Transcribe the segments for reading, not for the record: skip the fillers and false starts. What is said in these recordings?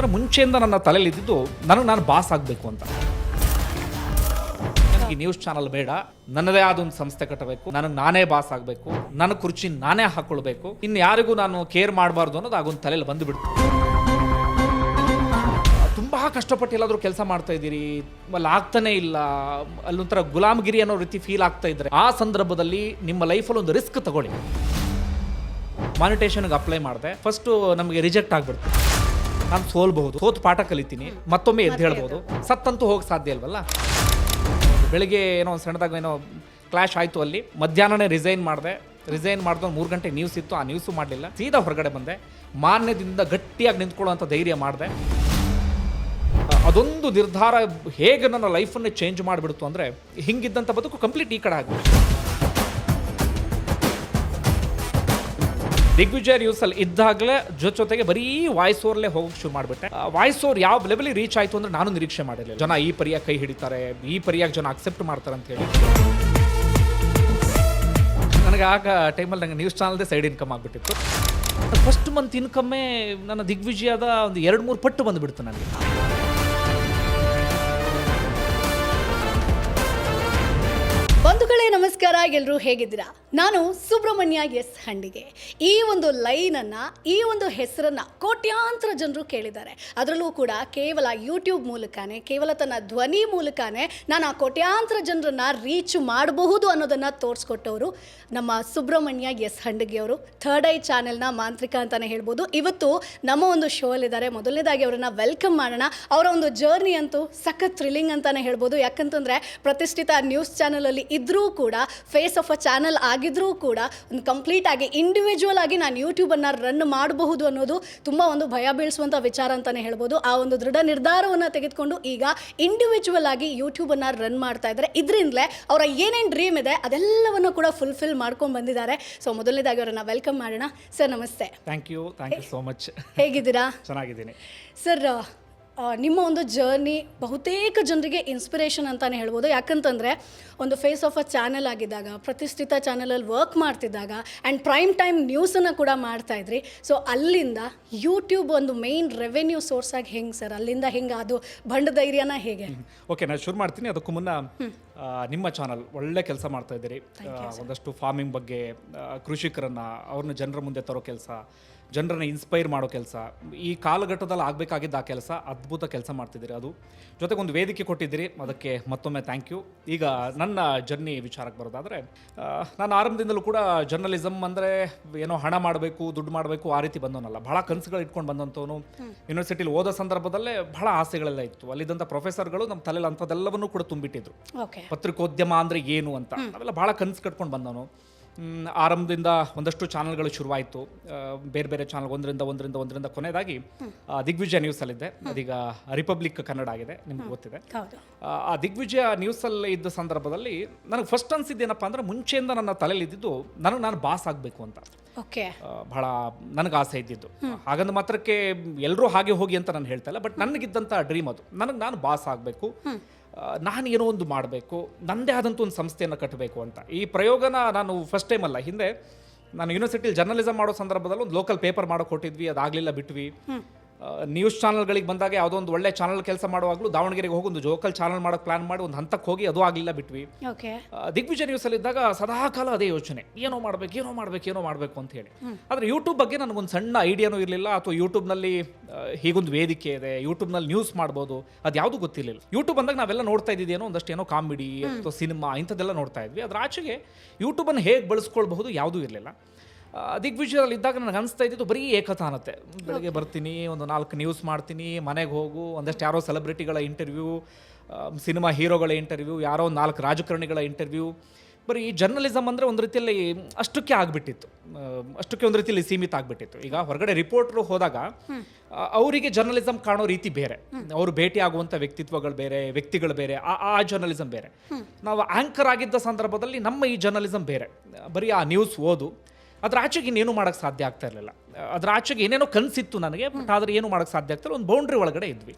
ಅಂತಂದ್ರೆ ಮುಂಚೆಯಿಂದ ನನ್ನ ತಲೆಯಲ್ಲಿ ಇದ್ದಿದ್ದು ನಾನು ಬಾಸ್ ಆಗಬೇಕು ಅಂತ. ನನಗೆ ನ್ಯೂಸ್ ಚಾನಲ್ ಬೇಡ, ನನ್ನದೇ ಆದ ಒಂದು ಸಂಸ್ಥೆ ಕಟ್ಟಬೇಕು, ನನಗೆ ನಾನೇ ಬಾಸ್ ಆಗಬೇಕು, ನನ್ನ ಕುರ್ಚಿ ನಾನೇ ಹಾಕೊಳ್ಬೇಕು, ಇನ್ನು ಯಾರಿಗೂ ನಾನು ಕೇರ್ ಮಾಡಬಾರ್ದು ಅನ್ನೋದು ಆಗೊಂದು ತಲೆಯಲ್ಲಿ ಬಂದುಬಿಡ್ತು. ತುಂಬ ಕಷ್ಟಪಟ್ಟು ಎಲ್ಲಾದರೂ ಕೆಲಸ ಮಾಡ್ತಾ ಇದ್ದೀರಿ, ಅಲ್ಲಿ ಆಗ್ತಾನೆ ಇಲ್ಲ, ಅಲ್ಲೊಂಥರ ಗುಲಾಮಗಿರಿ ಅನ್ನೋ ರೀತಿ ಫೀಲ್ ಆಗ್ತಾ ಇದ್ರೆ ಆ ಸಂದರ್ಭದಲ್ಲಿ ನಿಮ್ಮ ಲೈಫಲ್ಲಿ ಒಂದು ರಿಸ್ಕ್ ತಗೊಳ್ಳಿ. ಮಾನಿಟೇಷನ್ಗೆ ಅಪ್ಲೈ ಮಾಡಿದೆ, ಫಸ್ಟು ನಮಗೆ ರಿಜೆಕ್ಟ್ ಆಗಿಬಿಡ್ತು. ನಾನು ಸೋಲ್ಬಹುದು, ಸೋತು ಪಾಠ ಕಲಿತೀನಿ, ಮತ್ತೊಮ್ಮೆ ಎದ್ದು ಹೇಳ್ಬೋದು, ಸತ್ತಂತೂ ಹೋಗಿ ಸಾಧ್ಯ ಇಲ್ವಲ್ಲ. ಬೆಳಿಗ್ಗೆ ಏನೋ ಒಂದು ಸಣ್ಣದಾಗ ಏನೋ ಕ್ಲಾಶ್ ಆಯಿತು, ಅಲ್ಲಿ ಮಧ್ಯಾಹ್ನನೇ ರಿಸೈನ್ ಮಾಡಿದೆ. ರಿಸೈನ್ ಮಾಡಿದೊಂದು 3 ಗಂಟೆ ನ್ಯೂಸ್ ಇತ್ತು, ಆ ನ್ಯೂಸು ಮಾಡಲಿಲ್ಲ, ಸೀದಾ ಹೊರಗಡೆ ಬಂದೆ. ಮಾನ್ಯದಿಂದ ಗಟ್ಟಿಯಾಗಿ ನಿಂತ್ಕೊಳ್ಳೋಂಥ ಧೈರ್ಯ ಮಾಡಿದೆ. ಅದೊಂದು ನಿರ್ಧಾರ ಹೇಗೆ ನನ್ನ ಲೈಫನ್ನೇ ಚೇಂಜ್ ಮಾಡಿಬಿಡ್ತು ಅಂದರೆ, ಹಿಂಗಿದ್ದಂಥ ಬದುಕು ಕಂಪ್ಲೀಟ್ ಈ ಕಡೆ ಆಗಿಬಿಡ್ತು. ದಿಗ್ವಿಜಯ ನ್ಯೂಸಲ್ಲಿ ಇದ್ದಾಗಲೇ ಜೊತೆಗೆ ಬರೀ ವಾಯ್ಸ್ ಓವರ್ಲೇ ಹೋಗೋಕೆ ಶುರು ಮಾಡಿಬಿಟ್ಟೆ. ವಾಯ್ಸ್ ಓವರ್ ಯಾವ ಲೆವೆಲಿಗೆ ರೀಚ್ ಆಯಿತು ಅಂದರೆ ನಾನು ನಿರೀಕ್ಷೆ ಮಾಡಿರಲಿಲ್ಲ. ಜನ ಈ ಪರಿಯಾಗಿ ಕೈ ಹಿಡಿತಾರೆ, ಈ ಪರಿಯಾಗಿ ಜನ ಅಕ್ಸೆಪ್ಟ್ ಮಾಡ್ತಾರೆ ಅಂತ ಹೇಳಿ. ನನಗೆ ಆಗ ಟೈಮಲ್ಲಿ ನನಗೆ ನ್ಯೂಸ್ ಚಾನಲ್ದೇ ಸೈಡ್ ಇನ್ಕಮ್ ಆಗಿಬಿಟ್ಟಿತ್ತು. ಫಸ್ಟ್ ಮಂತ್ ಇನ್ಕಮ್ಮೇ ನನ್ನ ದಿಗ್ವಿಜಯದ ಒಂದು 2-3 ಪಟ್ಟು ಬಂದುಬಿಡ್ತು ನನಗೆ. ಬಂಧುಗಳೇ ನಮಸ್ಕಾರ, ಎಲ್ಲರೂ ಹೇಗಿದ್ದೀರಾ? ನಾನು ಸುಬ್ರಹ್ಮಣ್ಯ ಎಸ್ ಹಂಡಿಗೆ. ಈ ಒಂದು ಲೈನನ್ನು, ಈ ಒಂದು ಹೆಸರನ್ನು ಕೋಟ್ಯಾಂತರ ಜನರು ಕೇಳಿದ್ದಾರೆ. ಅದರಲ್ಲೂ ಕೂಡ ಕೇವಲ ಯೂಟ್ಯೂಬ್ ಮೂಲಕನೇ, ಕೇವಲ ತನ್ನ ಧ್ವನಿ ಮೂಲಕನೇ ನಾನು ಆ ಕೋಟ್ಯಾಂತರ ಜನರನ್ನು ರೀಚ್ ಮಾಡಬಹುದು ಅನ್ನೋದನ್ನು ತೋರಿಸ್ಕೊಟ್ಟವರು ನಮ್ಮ ಸುಬ್ರಹ್ಮಣ್ಯ ಎಸ್ ಹಂಡಿಗೆ ಅವರು. ಥರ್ಡ್ ಐ ಚಾನೆಲ್ನ ಮಾಂತ್ರಿಕ ಅಂತಲೇ ಹೇಳ್ಬೋದು. ಇವತ್ತು ನಮ್ಮ ಒಂದು ಶೋಲ್ಲಿದ್ದಾರೆ. ಮೊದಲನೇದಾಗಿ ಅವರನ್ನು ವೆಲ್ಕಮ್ ಮಾಡೋಣ. ಅವರ ಒಂದು ಜರ್ನಿ ಅಂತೂ ಸಖತ್ ಥ್ರಿಲ್ಲಿಂಗ್ ಅಂತಲೇ ಹೇಳ್ಬೋದು. ಯಾಕಂತಂದರೆ ಪ್ರತಿಷ್ಠಿತ ನ್ಯೂಸ್ ಚಾನಲಲ್ಲಿ ಇದ್ದರೂ ಕೂಡ, ಫೇಸ್ ಆಫ್ ಅ ಚಾನಲ್ ಆಗಿದ್ರೂ ಕೂಡ, ಒಂದು ಕಂಪ್ಲೀಟ್ ಆಗಿ ಇಂಡಿವಿಜುವಲ್ ಆಗಿ ನಾನು ಯೂಟ್ಯೂಬನ್ನು ರನ್ ಮಾಡಬಹುದು ಅನ್ನೋದು ತುಂಬ ಒಂದು ಭಯ ಬೀಳಿಸುವಂಥ ವಿಚಾರ ಅಂತಲೇ ಹೇಳ್ಬೋದು. ಆ ಒಂದು ದೃಢ ನಿರ್ಧಾರವನ್ನು ತೆಗೆದುಕೊಂಡು ಈಗ ಇಂಡಿವಿಜುವಲ್ ಆಗಿ ಯೂಟ್ಯೂಬನ್ನು ರನ್ ಮಾಡ್ತಾ ಇದ್ದಾರೆ. ಇದರಿಂದಲೇ ಅವರ ಏನೇನು ಡ್ರೀಮ್ ಇದೆ ಅದೆಲ್ಲವನ್ನು ಕೂಡ ಫುಲ್ಫಿಲ್ ಮಾಡ್ಕೊಂಡು ಬಂದಿದ್ದಾರೆ. ಸೊ ಮೊದಲನೇದಾಗಿ ಅವರನ್ನು ವೆಲ್ಕಮ್ ಮಾಡೋಣ. ಸರ್ ನಮಸ್ತೆ. Thank you so much. ಹೇಗಿದ್ದೀರಾ? ಚೆನ್ನಾಗಿದ್ದೀನಿ ಸರ್. ನಿಮ್ಮ ಒಂದು ಜರ್ನಿ ಬಹುತೇಕ ಜನರಿಗೆ ಇನ್ಸ್ಪಿರೇಷನ್ ಅಂತಲೇ ಹೇಳ್ಬೋದು. ಯಾಕಂತಂದರೆ ಒಂದು ಫೇಸ್ ಆಫ್ ಅ ಚಾನಲ್ ಆಗಿದ್ದಾಗ, ಪ್ರತಿಷ್ಠಿತ ಚಾನಲಲ್ಲಿ ವರ್ಕ್ ಮಾಡ್ತಿದ್ದಾಗ, ಆ್ಯಂಡ್ ಪ್ರೈಮ್ ಟೈಮ್ ನ್ಯೂಸನ್ನು ಕೂಡ ಮಾಡ್ತಾಯಿದ್ರಿ. ಸೊ ಅಲ್ಲಿಂದ ಯೂಟ್ಯೂಬ್ ಒಂದು ಮೇಯ್ನ್ ರೆವೆನ್ಯೂ ಸೋರ್ಸ್ ಆಗಿ ಹೆಂಗೆ ಸರ್, ಅಲ್ಲಿಂದ ಹೆಂಗೆ ಅದು ಬಂಡ ಧೈರ್ಯನ ಹೇಗೆ? ಓಕೆ, ನಾನು ಶುರು ಮಾಡ್ತೀನಿ. ಅದಕ್ಕೂ ಮುನ್ನ ನಿಮ್ಮ ಚಾನಲ್ ಒಳ್ಳೆ ಕೆಲಸ ಮಾಡ್ತಾ ಇದ್ದೀರಿ. ಒಂದಷ್ಟು ಫಾರ್ಮಿಂಗ್ ಬಗ್ಗೆ, ಕೃಷಿಕರನ್ನು ಅವ್ರನ್ನ ಜನರ ಮುಂದೆ ತರೋ ಕೆಲಸ, ಜನರನ್ನ ಇನ್ಸ್ಪೈರ್ ಮಾಡೋ ಕೆಲಸ, ಈ ಕಾಲಘಟ್ಟದಲ್ಲಿ ಆಗಬೇಕಾಗಿದ್ದ ಆ ಕೆಲಸ, ಅದ್ಭುತ ಕೆಲಸ ಮಾಡ್ತಿದ್ದೀರಿ. ಅದು ಜೊತೆಗೆ ಒಂದು ವೇದಿಕೆ ಕೊಟ್ಟಿದ್ದೀರಿ, ಅದಕ್ಕೆ ಮತ್ತೊಮ್ಮೆ ಥ್ಯಾಂಕ್ ಯು. ಈಗ ನನ್ನ ಜರ್ನಿ ವಿಚಾರಕ್ಕೆ ಬರೋದಾದರೆ, ನಾನು ಆರಂಭದಿಂದಲೂ ಕೂಡ ಜರ್ನಲಿಸಮ್ ಅಂದರೆ ಏನೋ ಹಣ ಮಾಡಬೇಕು, ದುಡ್ಡು ಮಾಡಬೇಕು, ಆ ರೀತಿ ಬಂದವನಲ್ಲ. ಭಾಳ ಕನಸುಗಳು ಇಟ್ಕೊಂಡು ಬಂದಂಥವನು. ಯೂನಿವರ್ಸಿಟಿಲಿ ಓದೋ ಸಂದರ್ಭದಲ್ಲೇ ಭಾಳ ಆಸೆಗಳೆಲ್ಲ ಇತ್ತು. ಅಲ್ಲಿದ್ದಂಥ ಪ್ರೊಫೆಸರ್ಗಳು ನಮ್ಮ ತಲೆಯಲ್ಲಿ ಅಂಥದ್ದೆಲ್ಲವನ್ನೂ ಕೂಡ ತುಂಬಿಟ್ಟಿದ್ರು. ಪತ್ರಿಕೋದ್ಯಮ ಅಂದರೆ ಏನು ಅಂತ ನಾವೆಲ್ಲ ಭಾಳ ಕನಸು ಕಟ್ಕೊಂಡು ಬಂದವನು. ಆರಂಭದಿಂದ ಒಂದಷ್ಟು ಚಾನಲ್ಗಳು ಶುರುವಾಯಿತು. ಬೇರೆ ಬೇರೆ ಚಾನಲ್ ಒಂದರಿಂದ ಕೊನೆಯದಾಗಿ ದಿಗ್ವಿಜಯ ನ್ಯೂಸಲ್ಲಿದ್ದೆ. ಅದೀಗ ರಿಪಬ್ಲಿಕ್ ಕನ್ನಡ ಆಗಿದೆ, ನಿಮ್ಗೆ ಗೊತ್ತಿದೆ. ಆ ದಿಗ್ವಿಜಯ ನ್ಯೂಸಲ್ಲಿ ಇದ್ದ ಸಂದರ್ಭದಲ್ಲಿ ನನಗೆ ಫಸ್ಟ್ ಅನ್ಸಿದ್ದೇನಪ್ಪ ಅಂದರೆ, ಮುಂಚೆಯಿಂದ ನನ್ನ ತಲೆಯಲ್ಲಿ ಇದ್ದಿದ್ದು ನಾನು ಬಾಸ್ ಆಗಬೇಕು ಅಂತ. ಬಹಳ ನನಗೆ ಆಸೆ ಇದ್ದಿದ್ದು. ಹಾಗಂದ ಮಾತ್ರಕ್ಕೆ ಎಲ್ಲರೂ ಹಾಗೆ ಹೋಗಿ ಅಂತ ನಾನು ಹೇಳ್ತಾ ಇಲ್ಲ, ಬಟ್ ನನಗಿದ್ದಂಥ ಡ್ರೀಮ್ ಅದು. ನಾನು ಬಾಸ್ ಆಗಬೇಕು, ನಾನು ಏನೋ ಒಂದು ಮಾಡಬೇಕು, ನನ್ನದೇ ಆದಂಥ ಒಂದು ಸಂಸ್ಥೆಯನ್ನು ಕಟ್ಟಬೇಕು ಅಂತ. ಈ ಪ್ರಯೋಗನ ನಾನು ಫಸ್ಟ್ ಟೈಮ್ ಅಲ್ಲ, ಹಿಂದೆ ನಾನು ಯೂನಿವರ್ಸಿಟಿಲಿ ಜರ್ನಲಿಸಮ್ ಮಾಡೋ ಸಂದರ್ಭದಲ್ಲಿ ಒಂದು ಲೋಕಲ್ ಪೇಪರ್ ಮಾಡೋ ಕೊಟ್ಟಿದ್ವಿ, ಅದಾಗಲಿಲ್ಲ, ಬಿಟ್ವಿ. ನ್ಯೂಸ್ ಚಾನಲ್ಗಳಿಗೆ ಬಂದಾಗ ಯಾವುದೋ ಒಂದು ಒಳ್ಳೆ ಚಾನಲ್ ಕೆಲಸ ಮಾಡುವಾಗಲೂ ದಾವಣಗೆರೆಗೆ ಹೋಗಿ ಒಂದು ಲೋಕಲ್ ಚಾನಲ್ ಮಾಡೋಕ್ಕೆ ಪ್ಲಾನ್ ಮಾಡಿ ಒಂದು ಹಂತಕ್ಕೆ ಹೋಗಿ ಅದು ಆಗಲಿಲ್ಲ, ಬಿಟ್ವಿ. ದಿಗ್ವಿಜಯ ನ್ಯೂಸಲ್ಲಿ ಇದ್ದಾಗ ಸದಾಕಾಲ ಅದೇ ಯೋಚನೆ, ಏನೋ ಮಾಡಬೇಕು ಅಂತ ಹೇಳಿ. ಆದರೆ ಯೂಟ್ಯೂಬ್ ಬಗ್ಗೆ ನನಗೊಂದು ಸಣ್ಣ ಐಡಿಯಾನೂ ಇರಲಿಲ್ಲ, ಅಥವಾ ಯೂಟ್ಯೂಬ್ನಲ್ಲಿ ಹೀಗೊಂದು ವೇದಿಕೆ ಇದೆ, ಯೂಟ್ಯೂಬ್ನಲ್ಲಿ ನ್ಯೂಸ್ ಮಾಡ್ಬೋದು, ಅದು ಯಾವುದೂ ಗೊತ್ತಿರಲಿಲ್ಲ. ಯೂಟ್ಯೂಬ್ ಅಂದಾಗ ನಾವೆಲ್ಲ ನೋಡ್ತಾ ಇದ್ದಿದ್ದೇನೋ ಒಂದಷ್ಟು ಏನೋ ಕಾಮಿಡಿ ಅಥವಾ ಸಿನಿಮಾ ಇಂಥದ್ದೆಲ್ಲ ನೋಡ್ತಾ ಇದ್ವಿ. ಅದ್ರ ಆಚೆಗೆ ಯೂಟ್ಯೂಬನ್ನು ಹೇಗೆ ಬಳಸ್ಕೊಳ್ಬಹುದು ಯಾವುದೂ ಇರಲಿಲ್ಲ. ದಿಗ್ವಿಜಯದಲ್ಲಿ ಇದ್ದಾಗ ನನಗೆ ಅನಿಸ್ತಾ ಇದ್ದಿದ್ದು ಬರೀ ಏಕತಾನತೆ. ಬೆಳಗ್ಗೆ ಬರ್ತೀನಿ, ಒಂದು 4 ನ್ಯೂಸ್ ಮಾಡ್ತೀನಿ, ಮನೆಗೆ ಹೋಗು, ಒಂದಷ್ಟು ಯಾರೋ ಸೆಲೆಬ್ರಿಟಿಗಳ ಇಂಟರ್ವ್ಯೂ, ಸಿನಿಮಾ ಹೀರೋಗಳ ಇಂಟರ್ವ್ಯೂ, ಯಾರೋ 4 ರಾಜಕಾರಣಿಗಳ ಇಂಟರ್ವ್ಯೂ. ಬರೀ ಜರ್ನಲಿಸಮ್ ಅಂದರೆ ಒಂದು ರೀತಿಯಲ್ಲಿ ಅಷ್ಟಕ್ಕೆ ಆಗಿಬಿಟ್ಟಿತ್ತು, ಅಷ್ಟಕ್ಕೆ ಒಂದು ರೀತಿಯಲ್ಲಿ ಸೀಮಿತ ಆಗಿಬಿಟ್ಟಿತ್ತು. ಈಗ ಹೊರಗಡೆ ರಿಪೋರ್ಟ್ರು ಹೋದಾಗ ಅವರಿಗೆ ಜರ್ನಲಿಸಮ್ ಕಾಣೋ ರೀತಿ ಬೇರೆ, ಅವರು ಭೇಟಿ ಆಗುವಂಥ ವ್ಯಕ್ತಿತ್ವಗಳು ಬೇರೆ, ವ್ಯಕ್ತಿಗಳು ಬೇರೆ, ಆ ಜರ್ನಲಿಸಮ್ ಬೇರೆ. ನಾವು ಆ್ಯಂಕರ್ ಆಗಿದ್ದ ಸಂದರ್ಭದಲ್ಲಿ ನಮ್ಮ ಈ ಜರ್ನಲಿಸಮ್ ಬೇರೆ. ಬರೀ ಆ ನ್ಯೂಸ್ ಓದು, ಅದ್ರ ಆಚೆಗೆ ಇನ್ನೇನು ಮಾಡೋಕ್ಕೆ ಸಾಧ್ಯ ಆಗ್ತಾ ಇರಲಿಲ್ಲ. ಅದ್ರ ಆಚೆಗೆ ಏನೇನೋ ಕನಸಿತ್ತು ನನಗೆ, ಬಟ್ ಆದರೆ ಏನು ಮಾಡೋಕ್ಕೆ ಸಾಧ್ಯ ಆಗ್ತಿಲ್ಲ. ಒಂದು ಬೌಂಡ್ರಿ ಒಳಗಡೆ ಇದ್ವಿ.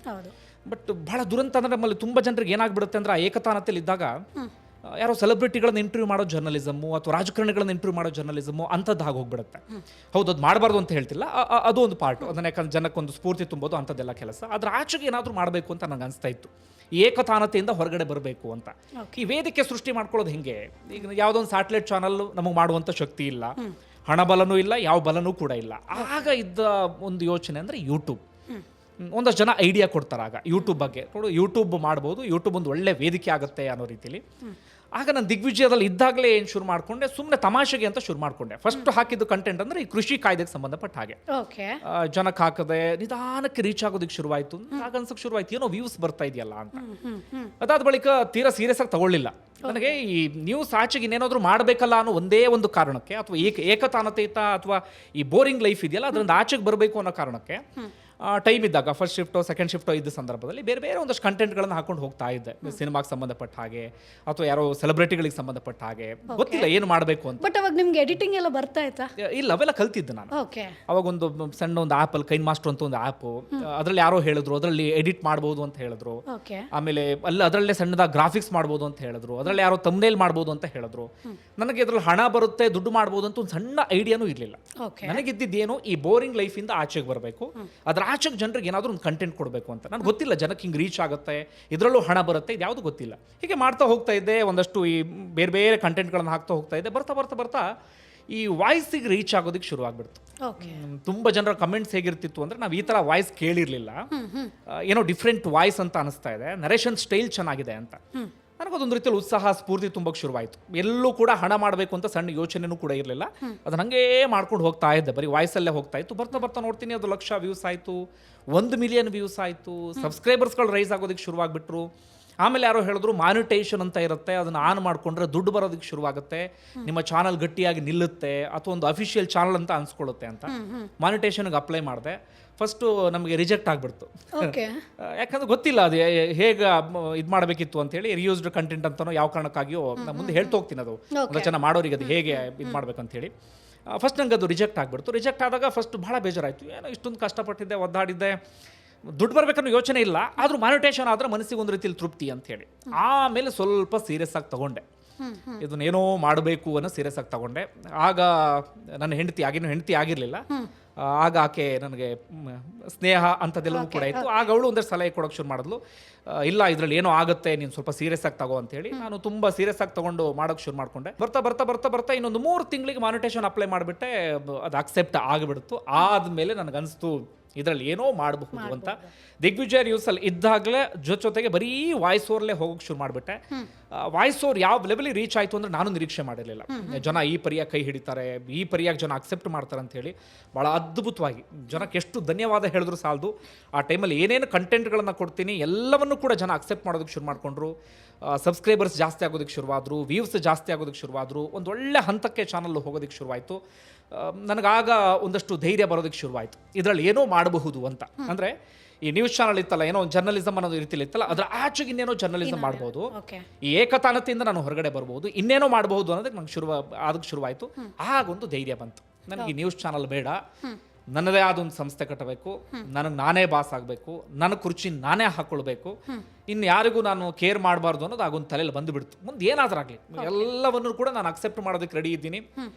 ಬಟ್ ಭಾಳ ದುರಂತ ಅಂದರೆ ನಮ್ಮಲ್ಲಿ ತುಂಬ ಜನರಿಗೆ ಏನಾಗ್ಬಿಡುತ್ತೆ ಅಂದರೆ, ಆ ಏಕತಾನತೆಯಲ್ಲಿ ಇದ್ದಾಗ ಯಾರೋ ಸೆಲೆಬ್ರಿಟಿಗಳನ್ನ ಇಂಟರ್ವ್ಯೂ ಮಾಡೋ ಜರ್ನಲಿಸಮು ಅಥವಾ ರಾಜಕಾರಣಿಗಳನ್ನ ಇಂಟರ್ವ್ಯೂ ಮಾಡೋ ಜರ್ನಲಿಸಮು ಅಂಥದ್ದು ಆಗಿ ಹೋಗ್ಬಿಡುತ್ತೆ. ಹೌದು, ಅದು ಮಾಡಬಾರ್ದು ಅಂತ ಹೇಳ್ತಿಲ್ಲ, ಅದು ಒಂದು ಪಾರ್ಟ್. ಅದನ್ನ ಯಾಕಂದ್ರೆ ಜನಕ್ಕೊಂದು ಸ್ಫೂರ್ತಿ ತುಂಬೋದು ಅಂಥದ್ದೆಲ್ಲ ಕೆಲಸ. ಅದ್ರ ಆಚೆಗೆ ಏನಾದರೂ ಮಾಡಬೇಕು ಅಂತ ನನಗೆ ಅನಿಸ್ತಾ ಇತ್ತು, ಏಕತಾನತೆಯಿಂದ ಹೊರಗಡೆ ಬರಬೇಕು ಅಂತ. ಈ ವೇದಿಕೆ ಸೃಷ್ಟಿ ಮಾಡ್ಕೊಳ್ಳೋದು ಹಿಂಗೆ. ಈಗ ಯಾವುದೋ ಒಂದು ಸ್ಯಾಟಲೈಟ್ ಚಾನಲ್ ನಮಗೆ ಮಾಡುವಂಥ ಶಕ್ತಿ ಇಲ್ಲ, ಹಣ ಬಲನೂ ಇಲ್ಲ, ಯಾವ ಬಲನೂ ಕೂಡ ಇಲ್ಲ. ಆಗ ಇದ್ದ ಒಂದು ಯೋಚನೆ ಅಂದರೆ ಯೂಟ್ಯೂಬ್. ಒಂದಷ್ಟು ಜನ ಐಡಿಯಾ ಕೊಡ್ತಾರೆ ಆಗ ಯೂಟ್ಯೂಬ್ ಬಗ್ಗೆ. ನೋಡು, ಯೂಟ್ಯೂಬ್ ಮಾಡ್ಬೋದು, ಯೂಟ್ಯೂಬ್ ಒಂದು ಒಳ್ಳೆ ವೇದಿಕೆ ಆಗುತ್ತೆ ಅನ್ನೋ ರೀತಿಲಿ. ಆಗ ನಾನು ದಿಗ್ವಿಜಯದಲ್ಲಿ ಇದ್ದಾಗಲೇ ಏನು ಶುರು ಮಾಡಿಕೊಂಡೆ, ಸುಮ್ಮನೆ ತಮಾಷೆಗೆ ಅಂತ ಶುರು ಮಾಡಿಕೊಂಡೆ. ಫಸ್ಟ್ ಹಾಕಿದ್ದು ಕಂಟೆಂಟ್ ಅಂದರೆ ಈ ಕೃಷಿ ಕಾಯ್ದೆಗೆ ಸಂಬಂಧಪಟ್ಟ ಹಾಗೆ ಜನಕ್ಕೆ ಹಾಕದೆ ನಿಧಾನಕ್ಕೆ ರೀಚ್ ಆಗೋದಕ್ಕೆ ಶುರುವಾಯಿತು. ಆಗ ಅನ್ಸಕ್ಕೆ ಶುರುವಾಯಿತು ಏನೋ ವ್ಯೂಸ್ ಬರ್ತಾ ಇದೆಯಲ್ಲ ಅಂತ. ಅದಾದ ಬಳಿಕ ತೀರಾ ಸೀರಿಯಸ್ ಆಗಿ ತಗೊಳ್ಳಿಲ್ಲ. ನನಗೆ ಈ ನ್ಯೂಸ್ ಆಚೆಗೆ ಇನ್ನೇನಾದರೂ ಮಾಡಬೇಕಲ್ಲ ಅನ್ನೋ ಒಂದೇ ಒಂದು ಕಾರಣಕ್ಕೆ, ಅಥವಾ ಏಕತಾನತೆಯುತ ಅಥವಾ ಈ ಬೋರಿಂಗ್ ಲೈಫ್ ಇದೆಯಲ್ಲ ಅದರಿಂದ ಆಚೆಗೆ ಬರಬೇಕು ಅನ್ನೋ ಕಾರಣಕ್ಕೆ ಟೈಮ್ ಇದ್ದಾಗ ಫಸ್ಟ್ ಶಿಫ್ಟೋ ಸೆಕೆಂಡ್ ಶಿಫ್ಟೋ ಇದ್ದ ಸಂದರ್ಭದಲ್ಲಿ ಬೇರೆ ಬೇರೆ ಒಂದಷ್ಟು ಕಂಟೆಂಟ್ಗಳನ್ನು ಹಾಕೊಂಡು ಹೋಗ್ತಾ ಇದ್ದೆ. ಸಿನಿಮಾಗೆ ಸಂಬಂಧಪಟ್ಟ ಹಾಗೆ ಅಥವಾ ಯಾರೋ ಸೆಲೆಬ್ರಿಟಿಗಳಿಗೆ ಸಂಬಂಧಪಟ್ಟ ಹಾಗೆ, ಗೊತ್ತಿಲ್ಲ ಏನು ಮಾಡಬೇಕು ಅಂತ. ಬಟ್ ಅವಾಗ ನಿಮ್ಗೆ ಎಡಿಟಿಂಗ್ ಎಲ್ಲ ಬರ್ತಾ ಇತ್ತಾ? ಇಲ್ಲ, ಅವೆಲ್ಲ ಕಲ್ತಿದ್ದೆ ನಾನು. ಅವಾಗ ಒಂದು ಸಣ್ಣ ಒಂದು ಆ್ಯಪಲ್ಲಿ ಕೈನ್ ಮಾಸ್ಟರ್ ಅಂತ ಒಂದು ಆ್ಯಪು, ಅದರಲ್ಲಿ ಯಾರೋ ಹೇಳಿದ್ರು ಅದರಲ್ಲಿ ಎಡಿಟ್ ಮಾಡ್ಬೋದು ಅಂತ ಹೇಳಿದ್ರು. ಆಮೇಲೆ ಅದರಲ್ಲೇ ಸಣ್ಣದಾಗಿ ಗ್ರಾಫಿಕ್ಸ್ ಮಾಡ್ಬೋದು ಅಂತ ಹೇಳಿದ್ರು. ಅದರಲ್ಲಿ ಯಾರೋ ತಮ್ನೇಲ್ ಮಾಡ್ಬೋದು ಅಂತ ಹೇಳಿದ್ರು. ನನಗೆ ಅದ್ರಲ್ಲಿ ಹಣ ಬರುತ್ತೆ, ದುಡ್ಡು ಮಾಡ್ಬೋದು ಅಂತ ಒಂದು ಸಣ್ಣ ಐಡಿಯಾನೂ ಇರಲಿಲ್ಲ. ನನಗಿದ್ದೇನು ಈ ಬೋರಿಂಗ್ ಲೈಫಿಂದ ಆಚೆಗೆ ಬರಬೇಕು, ಅದರ ಆಚೆಗೆ ಜನರಿಗೆ ಏನಾದರೂ ಒಂದು ಕಂಟೆಂಟ್ ಕೊಡಬೇಕು ಅಂತ. ನನಗೆ ಗೊತ್ತಿಲ್ಲ ಜನಕ್ಕೆ ಹಿಂಗೆ ರೀಚ್ ಆಗುತ್ತೆ, ಇದರಲ್ಲೂ ಹಣ ಬರುತ್ತೆ, ಇದು ಯಾವುದು ಗೊತ್ತಿಲ್ಲ. ಹೀಗೆ ಮಾಡ್ತಾ ಹೋಗ್ತಾ ಇದ್ದೆ, ಒಂದಷ್ಟು ಈ ಬೇರೆ ಬೇರೆ ಕಂಟೆಂಟ್ಗಳನ್ನು ಹಾಕ್ತಾ ಹೋಗ್ತಾ ಇದ್ದೆ. ಬರ್ತಾ ಬರ್ತಾ ಬರ್ತಾ ಈ ವಾಯ್ಸಿಗೆ ರೀಚ್ ಆಗೋದಕ್ಕೆ ಶುರು ಆಗ್ಬಿಡ್ತು. ತುಂಬ ಜನರ ಕಮೆಂಟ್ಸ್ ಹೇಗಿರ್ತಿತ್ತು ಅಂದರೆ, ನಾವು ಈ ಥರ ವಾಯ್ಸ್ ಕೇಳಿರಲಿಲ್ಲ, ಏನೋ ಡಿಫ್ರೆಂಟ್ ವಾಯ್ಸ್ ಅಂತ ಅನಿಸ್ತಾ ಇದೆ, ನರೇಷನ್ ಸ್ಟೈಲ್ ಚೆನ್ನಾಗಿದೆ ಅಂತ. ನನಗೊಂದೊಂದು ರೀತಿಯಲ್ಲಿ ಉತ್ಸಾಹ ಸ್ಫೂರ್ತಿ ತುಂಬಕ್ಕೆ ಶುರುವಾಯಿತು. ಎಲ್ಲೂ ಕೂಡ ಹಣ ಮಾಡಬೇಕು ಅಂತ ಸಣ್ಣ ಯೋಚನೆನೂ ಕೂಡ ಇರಲಿಲ್ಲ. ಅದನ್ನ ಹಂಗೇ ಮಾಡ್ಕೊಂಡು ಹೋಗ್ತಾ ಇದ್ದೆ, ಬರೀ ವಾಯ್ಸಲ್ಲೇ ಹೋಗ್ತಾ ಇತ್ತು. ಬರ್ತಾ ಬರ್ತಾ ನೋಡ್ತೀನಿ ಅದು 1,00,000 ವ್ಯೂಸ್ ಆಯಿತು, 1 ಮಿಲಿಯನ್ ವ್ಯೂಸ್ ಆಯಿತು, ಸಬ್ಸ್ಕ್ರೈಬರ್ಸ್ಗಳು ರೈಸ್ ಆಗೋದಕ್ಕೆ ಶುರುವಾಗ್ಬಿಟ್ರು. ಆಮೇಲೆ ಯಾರೋ ಹೇಳಿದ್ರು ಮಾನಿಟೈಸೇಷನ್ ಅಂತ ಇರುತ್ತೆ, ಅದನ್ನು ಆನ್ ಮಾಡಿಕೊಂಡ್ರೆ ದುಡ್ಡು ಬರೋದಕ್ಕೆ ಶುರುವಾಗುತ್ತೆ, ನಿಮ್ಮ ಚಾನಲ್ ಗಟ್ಟಿಯಾಗಿ ನಿಲ್ಲುತ್ತೆ, ಅಥವಾ ಒಂದು ಅಫಿಷಿಯಲ್ ಚಾನಲ್ ಅಂತ ಅನ್ಸ್ಕೊಳ್ಳುತ್ತೆ ಅಂತ. ಮಾನಿಟೈಸೇಷನ್ಗೆ ಅಪ್ಲೈ ಮಾಡಿದೆ. ಫಸ್ಟು ನಮಗೆ ರಿಜೆಕ್ಟ್ ಆಗಿಬಿಡ್ತು. ಯಾಕಂದ್ರೆ ಗೊತ್ತಿಲ್ಲ ಅದು ಹೇಗೆ ಇದು ಮಾಡಬೇಕಿತ್ತು ಅಂತೇಳಿ. ರಿಯೂಸ್ಡ್ ಕಂಟೆಂಟ್ ಅಂತನೋ ಯಾವ ಕಾರಣಕ್ಕಾಗಿಯೋ ನಾನು ಮುಂದೆ ಹೇಳ್ತಾ ಹೋಗ್ತೀನಿ, ಅದು ಒಂದು ಚೆನ್ನಾಗಿ ಮಾಡೋರಿಗೆ ಅದು ಹೇಗೆ ಇದು ಮಾಡಬೇಕಂತೇಳಿ. ಫಸ್ಟ್ ನಂಗೆ ಅದು ರಿಜೆಕ್ಟ್ ಆಗಿಬಿಡ್ತು. ರಿಜೆಕ್ಟ್ ಆದಾಗ ಫಸ್ಟ್ ಭಾಳ ಬೇಜಾರಾಯಿತು. ಏನೋ ಇಷ್ಟೊಂದು ಕಷ್ಟಪಟ್ಟಿದ್ದೆ, ಒದ್ದಾಡಿದ್ದೆ, ದುಡ್ಡು ಬರಬೇಕನ್ನೋ ಯೋಚನೆ ಇಲ್ಲ, ಆದರೂ ಮಾನಿಟೇಷನ್ ಆದರೆ ಮನಸ್ಸಿಗೆ ಒಂದು ರೀತಿಯಲ್ಲಿ ತೃಪ್ತಿ ಅಂತೇಳಿ. ಆಮೇಲೆ ಸ್ವಲ್ಪ ಸೀರಿಯಸ್ ಆಗಿ ತಗೊಂಡೆ, ಇದನ್ನೇನೋ ಮಾಡಬೇಕು ಅನ್ನೋ ಸೀರಿಯಸ್ ಆಗಿ ತಗೊಂಡೆ. ಆಗ ನನ್ನ ಹೆಂಡತಿ, ಆಗಿನೂ ಹೆಂಡತಿ ಆಗಿರಲಿಲ್ಲ, ಆಗ ಆಕೆ ನನಗೆ ಸ್ನೇಹ ಅಂಥದ್ದೆಲ್ಲವೂ ಕೂಡ ಇತ್ತು. ಆಗ ಅವಳು ಒಂದಷ್ಟು ಸಲಹೆ ಕೊಡೋಕ್ಕೆ ಶುರು ಮಾಡಿದ್ಲು, ಇಲ್ಲ ಇದರಲ್ಲಿ ಏನೋ ಆಗುತ್ತೆ, ನೀನು ಸ್ವಲ್ಪ ಸೀರಿಯಸ್ ಆಗಿ ತಗೋ ಅಂತೇಳಿ. ನಾನು ತುಂಬ ಸೀರಿಯಸ್ ಆಗಿ ತೊಗೊಂಡು ಮಾಡೋಕ್ಕೆ ಶುರು ಮಾಡಿಕೊಂಡೆ. ಬರ್ತಾ ಬರ್ತಾ ಬರ್ತಾ ಬರ್ತಾ ಇನ್ನೊಂದು 3 ತಿಂಗಳಿಗೆ ಮಾನಿಟೇಷನ್ ಅಪ್ಲೈ ಮಾಡಿಬಿಟ್ಟೆ. ಅದು ಅಕ್ಸೆಪ್ಟ್ ಆಗಿಬಿಡ್ತು. ಆದಮೇಲೆ ನನಗನ್ನಿಸ್ತು ಇದರಲ್ಲಿ ಏನೋ ಮಾಡಬಹುದು ಅಂತ. ದಿಗ್ವಿಜಯ ನ್ಯೂಸಲ್ಲಿ ಇದ್ದಾಗಲೇ ಜೊತೆಗೆ ಬರೀ ವಾಯ್ಸ್ ಓವರ್ಲೇ ಹೋಗೋಕೆ ಶುರು ಮಾಡಿಬಿಟ್ಟೆ. ವಾಯ್ಸ್ ಓವರ್ ಯಾವ ಲೆವೆಲಿಗೆ ರೀಚ್ ಆಯಿತು ಅಂದರೆ ನಾನು ನಿರೀಕ್ಷೆ ಮಾಡಿರಲಿಲ್ಲ. ಜನ ಈ ಪರಿಯಾಗಿ ಕೈ ಹಿಡಿತಾರೆ, ಈ ಪರಿಯಾಗಿ ಜನ ಅಕ್ಸೆಪ್ಟ್ ಮಾಡ್ತಾರೆ ಅಂತ ಹೇಳಿ ಭಾಳ ಅದ್ಭುತವಾಗಿ ಜನಕ್ಕೆ ಎಷ್ಟು ಧನ್ಯವಾದ ಹೇಳಿದ್ರು ಸಾಲದು. ಆ ಟೈಮಲ್ಲಿ ಏನೇನು ಕಂಟೆಂಟ್ಗಳನ್ನು ಕೊಡ್ತೀನಿ ಎಲ್ಲವನ್ನೂ ಕೂಡ ಜನ ಅಕ್ಸೆಪ್ಟ್ ಮಾಡೋದಕ್ಕೆ ಶುರು ಮಾಡಿಕೊಂಡ್ರು. ಸಬ್ಸ್ಕ್ರೈಬರ್ಸ್ ಜಾಸ್ತಿ ಆಗೋದಕ್ಕೆ ಶುರುವಾದರು, ವ್ಯೂಸ್ ಜಾಸ್ತಿ ಆಗೋದಕ್ಕೆ ಶುರುವಾದರು. ಒಂದು ಒಳ್ಳೆ ಹಂತಕ್ಕೆ ಚಾನಲ್ ಹೋಗೋದಕ್ಕೆ ಶುರುವಾಯಿತು. ನನಗಾಗ ಒಂದಷ್ಟು ಧೈರ್ಯ ಬರೋದಕ್ಕೆ ಶುರುವಾಯಿತು, ಇದರಲ್ಲಿ ಏನೋ ಮಾಡಬಹುದು ಅಂತ. ಅಂದರೆ ಈ ನ್ಯೂಸ್ ಚಾನಲ್ ಇತ್ತಲ್ಲ, ಏನೋ ಒಂದು ಜರ್ನಲಿಸಮ್ ಅನ್ನೋದು ರೀತಿಯಲ್ಲಿ ಇತ್ತಲ್ಲ, ಅದರ ಆಚೆಗೆ ಇನ್ನೇನೋ ಜರ್ನಲಿಸಮ್ ಮಾಡ್ಬೋದು, ಈ ಏಕತಾನತೆಯಿಂದ ನಾನು ಹೊರಗಡೆ ಬರ್ಬೋದು, ಇನ್ನೇನೋ ಮಾಡಬಹುದು ಅನ್ನೋದಕ್ಕೆ ನಂಗೆ ಅದಕ್ಕೆ ಶುರುವಾಯಿತು. ಆಗೊಂದು ಧೈರ್ಯ ಬಂತು, ನನಗೆ ಈ ನ್ಯೂಸ್ ಚಾನಲ್ ಬೇಡ, ನನ್ನದೇ ಆದ ಒಂದು ಸಂಸ್ಥೆ ಕಟ್ಟಬೇಕು, ನನಗೆ ನಾನೇ ಬಾಸ್ ಆಗಬೇಕು, ನನ್ನ ಕುರ್ಚಿ ನಾನೇ ಹಾಕೊಳ್ಬೇಕು, ಇನ್ನು ಯಾರಿಗೂ ನಾನು ಕೇರ್ ಮಾಡಬಾರ್ದು ಅನ್ನೋದು ಆಗೊಂದು ತಲೆಯಲ್ಲಿ ಬಂದುಬಿಡ್ತು. ಮುಂದೆ ಏನಾದರೂ ಆಗಲಿ ಎಲ್ಲವನ್ನೂ ಕೂಡ ನಾನು ಅಕ್ಸೆಪ್ಟ್ ಮಾಡೋದಕ್ಕೆ ರೆಡಿ ಇದ್ದೀನಿ,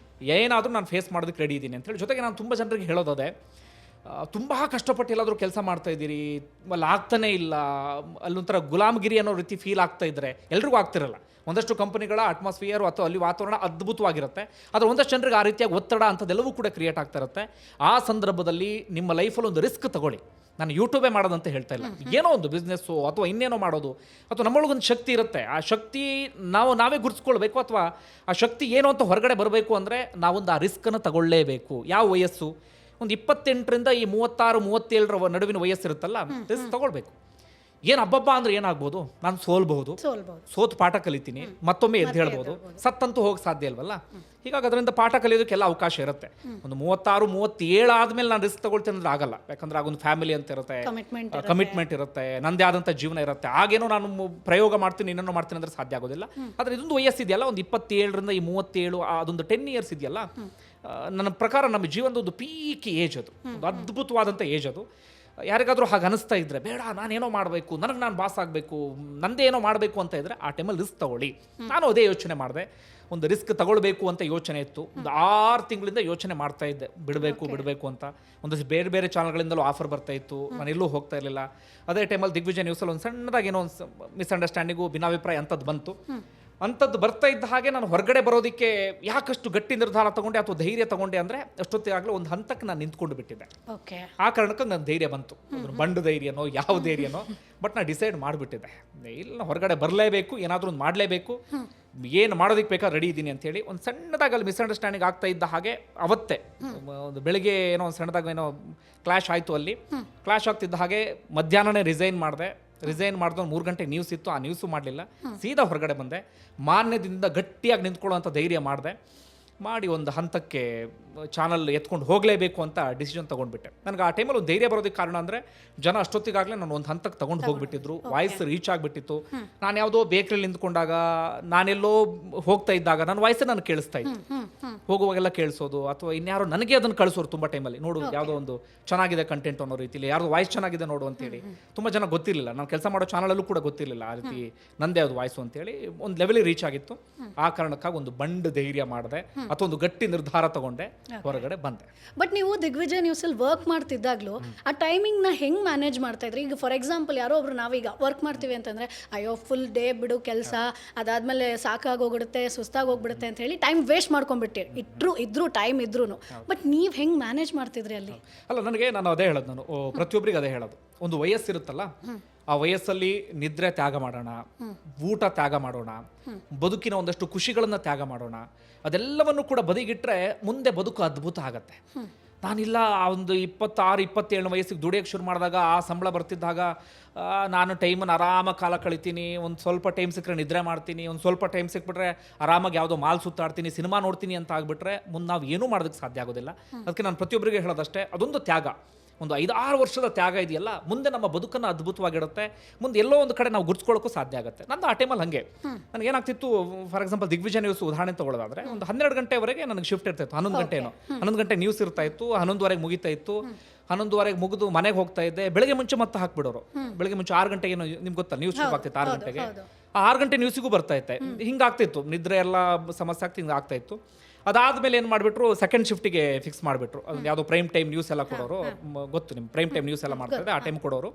ಏನಾದರೂ ನಾನು ಫೇಸ್ ಮಾಡೋದಕ್ಕೆ ರೆಡಿ ಇದ್ದೀನಿ ಅಂತೇಳಿ. ಜೊತೆಗೆ ನಾನು ತುಂಬ ಜನರಿಗೆ ಹೇಳೋದೇ, ತುಂಬ ಕಷ್ಟಪಟ್ಟು ಎಲ್ಲಾದರೂ ಕೆಲಸ ಮಾಡ್ತಾ ಇದ್ದೀರಿ, ಅಲ್ಲಿ ಆಗ್ತಾನೇ ಇಲ್ಲ, ಅಲ್ಲೊಂಥರ ಗುಲಾಮಗಿರಿ ಅನ್ನೋ ರೀತಿ ಫೀಲ್ ಆಗ್ತಾ ಇದ್ದರೆ, ಎಲ್ರಿಗೂ ಆಗ್ತಿರಲ್ಲ. ಒಂದಷ್ಟು ಕಂಪನಿಗಳ ಅಟ್ಮಾಸ್ಫಿಯರು ಅಥವಾ ಅಲ್ಲಿ ವಾತಾವರಣ ಅದ್ಭುತವಾಗಿರುತ್ತೆ, ಆದರೆ ಒಂದಷ್ಟು ಜನರಿಗೆ ಆ ರೀತಿಯಾಗಿ ಒತ್ತಡ ಅಂಥದ್ದೆಲ್ಲವೂ ಕೂಡ ಕ್ರಿಯೇಟ್ ಆಗ್ತಾ ಇರುತ್ತೆ. ಆ ಸಂದರ್ಭದಲ್ಲಿ ನಿಮ್ಮ ಲೈಫಲ್ಲಿ ಒಂದು ರಿಸ್ಕ್ ತಗೊಳ್ಳಿ. ನಾನು ಯೂಟ್ಯೂಬೇ ಮಾಡೋದಂತ ಹೇಳ್ತಾ ಇಲ್ಲ, ಏನೋ ಒಂದು ಬಿಸ್ನೆಸ್ಸು ಅಥವಾ ಇನ್ನೇನೋ ಮಾಡೋದು, ಅಥವಾ ನಮ್ಮೊಳಗೊಂದು ಶಕ್ತಿ ಇರುತ್ತೆ, ಆ ಶಕ್ತಿ ನಾವೇ ಗುರುತಿಸ್ಕೊಳ್ಬೇಕು, ಅಥವಾ ಆ ಶಕ್ತಿ ಏನು ಅಂತ ಹೊರಗಡೆ ಬರಬೇಕು ಅಂದರೆ ನಾವೊಂದು ಆ ರಿಸ್ಕನ್ನು ತಗೊಳ್ಳೇಬೇಕು. ಯಾವ ವಯಸ್ಸು, ಒಂದು 28ರಿಂದ ಈ 36-37 ನಡುವಿನ ವಯಸ್ಸಿರುತ್ತಲ್ಲ, ರಿಸ್ಕ್ ತಗೊಳ್ಬೇಕು. ಏನು ಹಬ್ಬಬ್ಬ ಅಂದರೆ ಏನಾಗ್ಬೋದು, ನಾನು ಸೋತು ಪಾಠ ಕಲಿತೀನಿ, ಮತ್ತೊಮ್ಮೆ ಎದ್ದು ಹೇಳ್ಬೋದು, ಸತ್ತಂತೂ ಹೋಗಿ ಸಾಧ್ಯ ಇಲ್ವಲ್ಲ. ಹೀಗಾಗಿ ಅದರಿಂದ ಪಾಠ ಕಲಿಯೋದಕ್ಕೆಲ್ಲ ಅವಕಾಶ ಇರುತ್ತೆ. ಒಂದು 36-37 ಆದಮೇಲೆ ನಾನು ರಿಸ್ಕ್ ತಗೊಳ್ತೀನಿ ಅಂದ್ರೆ ಆಗಲ್ಲ, ಯಾಕಂದ್ರೆ ಆಗೊಂದು ಫ್ಯಾಮಿಲಿ ಅಂತ ಇರುತ್ತೆ, ಕಮಿಟ್ಮೆಂಟ್ ಇರುತ್ತೆ, ನನ್ನದೇ ಆದಂಥ ಜೀವನ ಇರುತ್ತೆ. ಆಗೇನೋ ನಾನು ಪ್ರಯೋಗ ಮಾಡ್ತೀನಿ, ಇನ್ನೇನೋ ಮಾಡ್ತೀನಿ ಅಂದರೆ ಸಾಧ್ಯ ಆಗೋದಿಲ್ಲ. ಆದರೆ ಇದೊಂದು ವಯಸ್ಸಿದೆಯಲ್ಲ, ಒಂದು 27ರಿಂದ ಈ 37, ಅದೊಂದು 10 ಇಯರ್ಸ್ ಇದೆಯಲ್ಲ, ನನ್ನ ಪ್ರಕಾರ ನಮ್ಮ ಜೀವನದ ಒಂದು ಪೀಕ್ ಏಜ್ ಅದು, ಒಂದು ಅದ್ಭುತವಾದಂಥ ಏಜ್ ಅದು. ಯಾರಿಗಾದರೂ ಹಾಗೆ ಅನಿಸ್ತಾ ಇದ್ದರೆ ಬೇಡ ನಾನೇನೋ ಮಾಡಬೇಕು, ನನಗೆ ನಾನು ಬಾಸ್ ಆಗಬೇಕು, ನಂದೇ ಏನೋ ಮಾಡಬೇಕು ಅಂತ ಇದ್ದರೆ ಆ ಟೈಮಲ್ಲಿ ರಿಸ್ಕ್ ತಗೊಳ್ಳಿ. ನಾನು ಅದೇ ಯೋಚನೆ ಮಾಡಿದೆ. ಒಂದು ರಿಸ್ಕ್ ತಗೊಳ್ಬೇಕು ಅಂತ ಯೋಚನೆ ಇತ್ತು. ಒಂದು 6 ತಿಂಗಳಿಂದ ಯೋಚನೆ ಮಾಡ್ತಾ ಇದ್ದೆ, ಬಿಡಬೇಕು ಅಂತ. ಒಂದಷ್ಟು ಬೇರೆ ಬೇರೆ ಚಾನಲ್ಗಳಿಂದಲೂ ಆಫರ್ ಬರ್ತಾ ಇತ್ತು, ನಾನು ಎಲ್ಲೂ ಹೋಗ್ತಾ ಇರಲಿಲ್ಲ. ಅದೇ ಟೈಮಲ್ಲಿ ದಿಗ್ವಿಜಯ ನ್ಯೂಸಲ್ಲಿ ಒಂದು ಸಣ್ಣದಾಗಿ ಏನೋ ಒಂದು ಮಿಸ್ಅಂಡರ್ಸ್ಟ್ಯಾಂಡಿಂಗು, ಭಿನ್ನಾಭಿಪ್ರಾಯ ಅಂಥದ್ದು ಬಂತು. ಅಂಥದ್ದು ಬರ್ತಾ ಇದ್ದ ಹಾಗೆ ನಾನು ಹೊರಗಡೆ ಬರೋದಕ್ಕೆ ಯಾಕಷ್ಟು ಗಟ್ಟಿ ನಿರ್ಧಾರ ತಗೊಂಡೆ ಅಥವಾ ಧೈರ್ಯ ತಗೊಂಡೆ ಅಂದರೆ ಅಷ್ಟೊತ್ತಿಗಾಗಲೇ ಒಂದು ಹಂತಕ್ಕೆ ನಾನು ನಿಂತ್ಕೊಂಡು ಬಿಟ್ಟಿದ್ದೆ. ಆ ಕಾರಣಕ್ಕೆ ನನ್ನ ಧೈರ್ಯ ಬಂತು. ಬಂಡು ಧೈರ್ಯನೋ ಯಾವ ಧೈರ್ಯನೋ, ಬಟ್ ನಾನು ಡಿಸೈಡ್ ಮಾಡಿಬಿಟ್ಟಿದ್ದೆ, ಇಲ್ಲ ಹೊರಗಡೆ ಬರಲೇಬೇಕು, ಏನಾದರೂ ಒಂದು ಮಾಡಲೇಬೇಕು, ಏನು ಮಾಡೋದಕ್ಕೆ ಬೇಕಾದ್ರೆ ರೆಡಿ ಇದ್ದೀನಿ ಅಂತೇಳಿ. ಒಂದು ಸಣ್ಣದಾಗಿ ಅಲ್ಲಿ ಮಿಸ್ಅಂಡರ್ಸ್ಟ್ಯಾಂಡಿಂಗ್ ಆಗ್ತಾ ಇದ್ದ ಹಾಗೆ ಅವತ್ತೇ ಒಂದು ಬೆಳಿಗ್ಗೆ ಏನೋ ಒಂದು ಸಣ್ಣದಾಗಿ ಏನೋ ಕ್ಲಾಶ್ ಆಯಿತು. ಅಲ್ಲಿ ಕ್ಲಾಶ್ ಆಗ್ತಿದ್ದ ಹಾಗೆ ಮಧ್ಯಾಹ್ನನೇ ರಿಸೈನ್ ಮಾಡಿದ್ರೆ 3 ಗಂಟೆ ನ್ಯೂಸ್ ಇತ್ತು, ಆ ನ್ಯೂಸು ಮಾಡಲಿಲ್ಲ, ಸೀದಾ ಹೊರಗಡೆ ಬಂದೆ. ಮಾನ್ಯದಿಂದ ಗಟ್ಟಿಯಾಗಿ ನಿಂತ್ಕೊಳ್ಳೋವಂಥ ಧೈರ್ಯ ಮಾಡಿ ಒಂದು ಹಂತಕ್ಕೆ ಚಾನಲ್ ಎತ್ಕೊಂಡು ಹೋಗಲೇಬೇಕು ಅಂತ ಡಿಸಿಷನ್ ತೊಗೊಂಡ್ಬಿಟ್ಟೆ. ನನಗೆ ಆ ಟೈಮಲ್ಲಿ ಒಂದು ಧೈರ್ಯ ಬರೋದಕ್ಕೆ ಕಾರಣ ಅಂದರೆ ಜನ ಅಷ್ಟೊತ್ತಿಗಾಗಲೇ ನಾನು ಒಂದು ಹಂತಕ್ಕೆ ತೊಗೊಂಡು ಹೋಗಿಬಿಟ್ಟಿದ್ರು, ವಾಯ್ಸ್ ರೀಚ್ ಆಗಿಬಿಟ್ಟಿತ್ತು. ನಾನು ಯಾವುದೋ ಬೇಕ್ರಿಲಿ ನಿಂತ್ಕೊಂಡಾಗ, ನಾನೆಲ್ಲೋ ಹೋಗ್ತಾ ಇದ್ದಾಗ ನನ್ನ ವಾಯ್ಸೇ ನನಗೆ ಕೇಳಿಸ್ತಾ ಇತ್ತು. ಹೋಗುವಾಗೆಲ್ಲ ಕೇಳಿಸೋದು, ಅಥವಾ ಇನ್ಯಾರೋ ನನಗೆ ಅದನ್ನು ಕಳಿಸೋರು ತುಂಬ ಟೈಮಲ್ಲಿ. ನೋಡು ಯಾವುದೋ ಒಂದು ಚೆನ್ನಾಗಿದೆ ಕಂಟೆಂಟ್ ಅನ್ನೋ ರೀತಿಯಲ್ಲಿ, ಯಾರ್ದು ವಾಯ್ಸ್ ಚೆನ್ನಾಗಿದೆ ನೋಡು ಅಂತೇಳಿ. ತುಂಬ ಜನ ಗೊತ್ತಿರಲಿಲ್ಲ, ನಾನು ಕೆಲಸ ಮಾಡೋ ಚಾನಲಲ್ಲೂ ಕೂಡ ಗೊತ್ತಿರಲಿಲ್ಲ ಆ ರೀತಿ ನಂದೇ ಅದು ವಾಯ್ಸು ಅಂತೇಳಿ. ಒಂದು ಲೆವೆಲಿಗೆ ರೀಚ್ ಆಗಿತ್ತು. ಆ ಕಾರಣಕ್ಕಾಗಿ ಒಂದು ಬಂಡು ಧೈರ್ಯ ಮಾಡಿದೆ, ಅಥವಾ ಒಂದು ಗಟ್ಟಿ ನಿರ್ಧಾರ ತಗೊಂಡೆ, ಹೊರಗಡೆ ಬಂದೆ. ಬಟ್ ನೀವು ದಿಗ್ವಿಜಯ ನ್ಯೂಸಲ್ಲಿ ವರ್ಕ್ ಮಾಡ್ತಿದ್ದಾಗಲೂ ಆ ಟೈಮಿಂಗ್ನ ಹೆಂಗೆ ಮ್ಯಾನೇಜ್ ಮಾಡ್ತಾ ಇದ್ರಿ? ಈಗ ಫಾರ್ ಎಕ್ಸಾಂಪಲ್ ಯಾರೋ ಒಬ್ರು ನಾವೀಗ ವರ್ಕ್ ಮಾಡ್ತೀವಿ ಅಂತಂದರೆ ಅಯ್ಯೋ ಫುಲ್ ಡೇ ಬಿಡು ಕೆಲಸ, ಅದಾದಮೇಲೆ ಸಾಕಾಗೋಗ್ಬಿಡುತ್ತೆ, ಸುಸ್ತಾಗಿ ಹೋಗ್ಬಿಡುತ್ತೆ ಅಂತ ಹೇಳಿ ಟೈಮ್ ವೇಸ್ಟ್ ಮಾಡ್ಕೊಂಡ್ಬಿಟ್ಟು ಇದ್ರೂ ಟೈಮ್ ಇದ್ರೂ. ಬಟ್ ನೀವು ಹೆಂಗೆ ಮ್ಯಾನೇಜ್ ಮಾಡ್ತಿದ್ರಿ ಅಲ್ಲಿ? ಅಲ್ಲ, ನಾನು ಅದೇ ಹೇಳೋದು, ನಾನು ಪ್ರತಿಯೊಬ್ಬರಿಗೆ ಅದೇ ಹೇಳೋದು, ಒಂದು ವಯಸ್ಸಿರುತ್ತಲ್ಲ, ಆ ವಯಸ್ಸಲ್ಲಿ ನಿದ್ರೆ ತ್ಯಾಗ ಮಾಡೋಣ, ಊಟ ತ್ಯಾಗ ಮಾಡೋಣ, ಬದುಕಿನ ಒಂದಷ್ಟು ಖುಷಿಗಳನ್ನು ತ್ಯಾಗ ಮಾಡೋಣ. ಅದೆಲ್ಲವನ್ನು ಕೂಡ ಬದಿಗಿಟ್ರೆ ಮುಂದೆ ಬದುಕು ಅದ್ಭುತ ಆಗತ್ತೆ. ನಾನಿಲ್ಲ, ಆ ಒಂದು 26-27 ವಯಸ್ಸಿಗೆ ದುಡಿಯೋಕ್ಕೆ ಶುರು ಮಾಡಿದಾಗ, ಆ ಸಂಬಳ ಬರ್ತಿದ್ದಾಗ ನಾನು ಟೈಮನ್ನು ಆರಾಮಾಗಿ ಕಾಲ ಕಳಿತೀನಿ, ಒಂದು ಸ್ವಲ್ಪ ಟೈಮ್ ಸಿಕ್ಕರೆ ನಿದ್ರೆ ಮಾಡ್ತೀನಿ, ಒಂದು ಸ್ವಲ್ಪ ಟೈಮ್ ಸಿಕ್ಬಿಟ್ರೆ ಆರಾಮಾಗಿ ಯಾವುದೋ ಮಾಲ್ ಸುತ್ತಾಡ್ತೀನಿ, ಸಿನಿಮಾ ನೋಡ್ತೀನಿ ಅಂತ ಆಗಿಬಿಟ್ರೆ ಮುಂದೆ ನಾವು ಏನೂ ಮಾಡೋದಕ್ಕೆ ಸಾಧ್ಯ ಆಗೋದಿಲ್ಲ. ಅದಕ್ಕೆ ನಾನು ಪ್ರತಿಯೊಬ್ಬರಿಗೆ ಹೇಳೋದಷ್ಟೇ, ಅದೊಂದು ತ್ಯಾಗ, ಒಂದು 5-6 ವರ್ಷದ ತ್ಯಾಗ ಇದೆಯಲ್ಲ, ಮುಂದೆ ನಮ್ಮ ಬದುಕನ್ನು ಅದ್ಭುತವಾಗಿಡುತ್ತೆ. ಮುಂದೆ ಎಲ್ಲೋ ಒಂದು ಕಡೆ ನಾವು ಗುರ್ಸ್ಕೊಳ್ಳೋಕ್ಕೂ ಸಾಧ್ಯ ಆಗುತ್ತೆ. ನಂದು ಆ ಟೈಮಲ್ಲಿ ಹಾಗೆ ನನಗೇನಾಗ್ತಿತ್ತು, ಫಾರ್ ಎಕ್ಸಾಂಪಲ್ ದಿಗ್ವಿಜಯ ನ್ಯೂಸ್ ಉದಾಹರಣೆ ತೊಗೊಳ್ಳೋದಾದ್ರೆ, ಒಂದು 12 ಗಂಟೆವರೆಗೆ ನನಗೆ ಶಿಫ್ಟ್ ಇರ್ತಾಯಿತ್ತು. 11 ಗಂಟೆ ನ್ಯೂಸ್ ಇರ್ತಾ ಇತ್ತು, 11:30 ಮುಗಿತಾ ಇತ್ತು. 11:30 ಮುಗಿದು ಮನೆಗೆ ಹೋಗ್ತಾ ಇದ್ದೆ. ಬೆಳಗ್ಗೆ ಮುಂಚೆ ಮತ್ತೆ ಹಾಕ್ಬಿಡೋರು. ಬೆಳಗ್ಗೆ ಮುಂಚೆ 6 ಗಂಟೆಗೆ ನಿಮ್ಗೆ ಗೊತ್ತಾ ನ್ಯೂಸ್ ಶುರು ಆಗ್ತಿತ್ತು 6 ಗಂಟೆಗೆ. ಆ 6 ಗಂಟೆ ನ್ಯೂಸಿಗೂ ಬರ್ತಾ ಇತ್ತೆ. ಹಿಂಗಾಗ್ತಿತ್ತು, ನಿದ್ರೆ ಎಲ್ಲ ಸಮಸ್ಯೆ ಆಗ್ತಾ ಇತ್ತು. ಅದಾದಮೇಲೆ ಏನು ಮಾಡಿಬಿಟ್ರು, ಸೆಕೆಂಡ್ ಶಿಫ್ಟಿಗೆ ಫಿಕ್ಸ್ ಮಾಡಿಬಿಟ್ರು. ಅದು ಯಾವುದೋ ಪ್ರೈಮ್ ಟೈಮ್ ನ್ಯೂಸ್ ಎಲ್ಲ ಕೊಡೋರು, ಗೊತ್ತು ನಿಮ್ಗೆ, ಪ್ರೈಮ್ ಟೈಮ್ ನ್ಯೂಸ್ ಎಲ್ಲ ಮಾಡ್ತಿದ್ದೆ, ಆ ಟೈಮ್ ಕೊಡೋರು.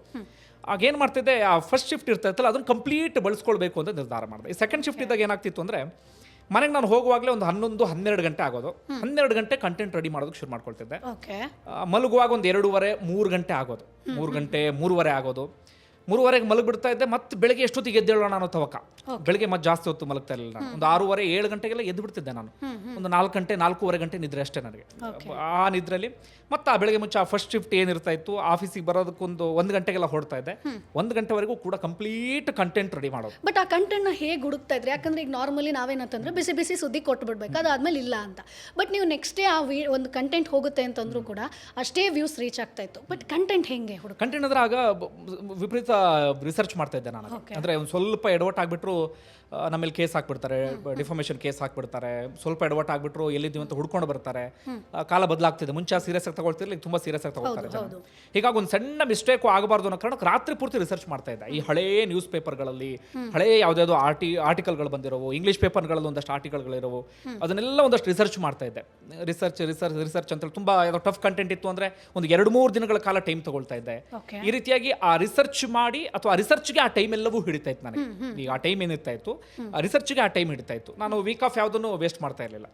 ಆಗೇನು ಮಾಡ್ತಿದ್ದೆ, ಆ ಫಸ್ಟ್ ಶಿಫ್ಟ್ ಇರ್ತೈತಲ್ಲ ಅದನ್ನು ಕಂಪ್ಲೀಟ್ ಬಳಸ್ಕೊಳ್ಬೇಕು ಅಂತ ನಿರ್ಧಾರ ಮಾಡಿದೆ. ಈ ಸೆಕೆಂಡ್ ಶಿಫ್ಟ್ ಇದ್ದಾಗ ಏನಾಗ್ತಿತ್ತು ಅಂದರೆ, ಮನೆಗೆ ನಾನು ಹೋಗುವಾಗಲೇ ಒಂದು 11-12 ಗಂಟೆ ಆಗೋದು. 12 ಗಂಟೆ ಕಂಟೆಂಟ್ ರೆಡಿ ಮಾಡೋದಕ್ಕೆ ಶುರು ಮಾಡ್ಕೊಳ್ತಿದ್ದೆ. ಮಲಗುವಾಗ ಒಂದು 2:30-3 ಗಂಟೆ ಆಗೋದು. 3 ಗಂಟೆ 3:30 ಆಗೋದು. 3:30ಗೆ ಮಲಗಿಬಿಡ್ತಾ ಇದ್ದೆ. ಮತ್ತೆ ಬೆಳಗ್ಗೆ ಎಷ್ಟೊತ್ತಿಗೆ ಎದ್ದೇಳೋಣ ಅನ್ನೋ ತವಕ. ಬೆಳಗ್ಗೆ ಮತ್ತೆ ಜಾಸ್ತಿ ಹೊತ್ತು ಮಲಗ್ತಾ ಇರಲಿಲ್ಲ ನಾನು. ಒಂದು 6:30-7 ಗಂಟೆಗೆಲ್ಲ ಎದ್ದು ಬಿಡ್ತಿದ್ದೆ ನಾನು. ಒಂದು 4 ಗಂಟೆ 4:15 ಗಂಟೆ ನಿದ್ರೆ ಅಷ್ಟೇ ನನಗೆ. ಆ ನಿದ್ರೆಯಲ್ಲಿ ಮತ್ತೆ ಆ ಬೆಳಗ್ಗೆ ಮುಂಚೆ ಆ ಫಸ್ಟ್ ಶಿಫ್ಟ್ ಏನಿರ್ತಾ ಇತ್ತು, ಆಫೀಸಿಗೆ ಬರೋದಕ್ಕೊಂದು 1 ಗಂಟೆಗೆಲ್ಲ ಹೊಡ್ತಾ ಇದ್ದೆ. 1 ಗಂಟೆವರೆಗೂ ಕೂಡ ಕಂಪ್ಲೀಟ್ ಕಂಟೆಂಟ್ ರೆಡಿ ಮಾಡೋದು. ಬಟ್ ಆ ಕಂಟೆಂಟ್ನ ಹೇಗೆ ಹುಡುಕ್ತಾ ಇದ್ರಿ? ಯಾಕಂದ್ರೆ ಈಗ ನಾರ್ಮಲಿ ನಾವೇನಂತಂದ್ರೆ ಬಿಸಿ ಬಿಸಿ ಸುದ್ದಿ ಕೊಟ್ಬಿಡ್ಬೇಕು, ಅದಾದ್ಮೇಲೆ ಇಲ್ಲ ಅಂತ. ಬಟ್ ನೀವು ನೆಕ್ಸ್ಟ್ ಡೇ ಆ ಒಂದು ಕಂಟೆಂಟ್ ಹೋಗುತ್ತೆ ಅಂತಂದ್ರೂ ಕೂಡ ಅಷ್ಟೇ ವ್ಯೂಸ್ ರೀಚ್ ಆಗ್ತಾ ಇತ್ತು. ಬಟ್ ಕಂಟೆಂಟ್ ಹೆಂಗೆ ಹುಡುಕ? ಕಂಟೆಂಟ್ ಅಂದ್ರೆ ಆಗ ವಿಪರೀತ ರಿಸರ್ಚ್ ಮಾಡ್ತಾ ಇದ್ದೆ ನಾನು. ಅಂದರೆ ಒಂದು ಸ್ವಲ್ಪ ಎಡವಟ್ ಆಗಿಬಿಟ್ರು ನಮ್ಮಲ್ಲಿ ಕೇಸ್ ಹಾಕ್ಬಿಡ್ತಾರೆ, ಡಿಫಾಮೇಷನ್ ಕೇಸ್ ಹಾಕ್ಬಿಡ್ತಾರೆ. ಸ್ವಲ್ಪ ಎಡವಟ್ ಆಗಿಬಿಟ್ರು ಎಲ್ಲಿದ್ದೀವಿ ಅಂತ ಹುಡ್ಕೊಂಡು ಬರ್ತಾರೆ. ಕಾಲ ಬದಲಾಗ್ತಿದೆ. ಮುಂಚೆ ಸೀರಿಯಸ್ ಆಗಿ ತಗೊಳ್ತಿರ್ಲಿ, ತುಂಬ ಸೀರಿಯಸ್ ಆಗಿ ತಗೊಳ್ತಾರೆ ಜನ. ಹೀಗಾಗಿ ಒಂದು ಸಣ್ಣ ಮಿಸ್ಟೇಕು ಆಗಬಾರ್ದು ಅನ್ನೋ ಕಾರಣಕ್ಕೆ ರಾತ್ರಿ ಪೂರ್ತಿ ರಿಸರ್ಚ್ ಮಾಡ್ತಾ ಇದ್ದೆ. ಈ ಹಳೇ ನ್ಯೂಸ್ ಪೇಪರ್ಗಳಲ್ಲಿ ಹಳೇ ಯಾವುದ್ಯಾವುದೋ ಆರ್ಟಿಕಲ್ಗಳು ಬಂದಿರೋವು, ಇಂಗ್ಲೀಷ್ ಪೇಪರ್ಗಳಲ್ಲಿ ಒಂದಷ್ಟು ಆರ್ಟಿಕಲ್ಗಳಿರೋವು, ಅದನ್ನೆಲ್ಲ ಒಂದಷ್ಟು ರಿಸರ್ಚ್ ಮಾಡ್ತಾ ಇದ್ದೆ. ರಿಸರ್ಚ್ ಅಂತೇಳಿ ತುಂಬ ಯಾವುದೋ ಟಫ್ ಕಂಟೆಂಟ್ ಇತ್ತು ಅಂದರೆ ಒಂದು 2-3 ದಿನಗಳ ಕಾಲ ಟೈಮ್ ತಗೊಳ್ತಾ ಇದ್ದೆ. ಈ ರೀತಿಯಾಗಿ ಆ ರಿಸರ್ಚ್ ಮಾಡಿ, ಅಥವಾ ಆ ರಿಸರ್ಚ್ಗೆ ಆ ಟೈಮ್ ಎಲ್ಲವೂ ಹಿಡಿತಾ ಇತ್ತು ನನಗೆ. ಈಗ ಆ ಟೈಮ್ ಏನಿರ್ತಾ ಇತ್ತು, ಆ ರಿಸರ್ಚ್ಗೆ ಆ ಟೈಮ್ ಹಿಡಿತಾ ಇತ್ತು. ನಾನು ವೀಕ್ ಆಫ್ ಯಾವುದನ್ನು ವೇಸ್ಟ್ ಮಾಡ್ತಾ ಇರಲಿಲ್ಲ.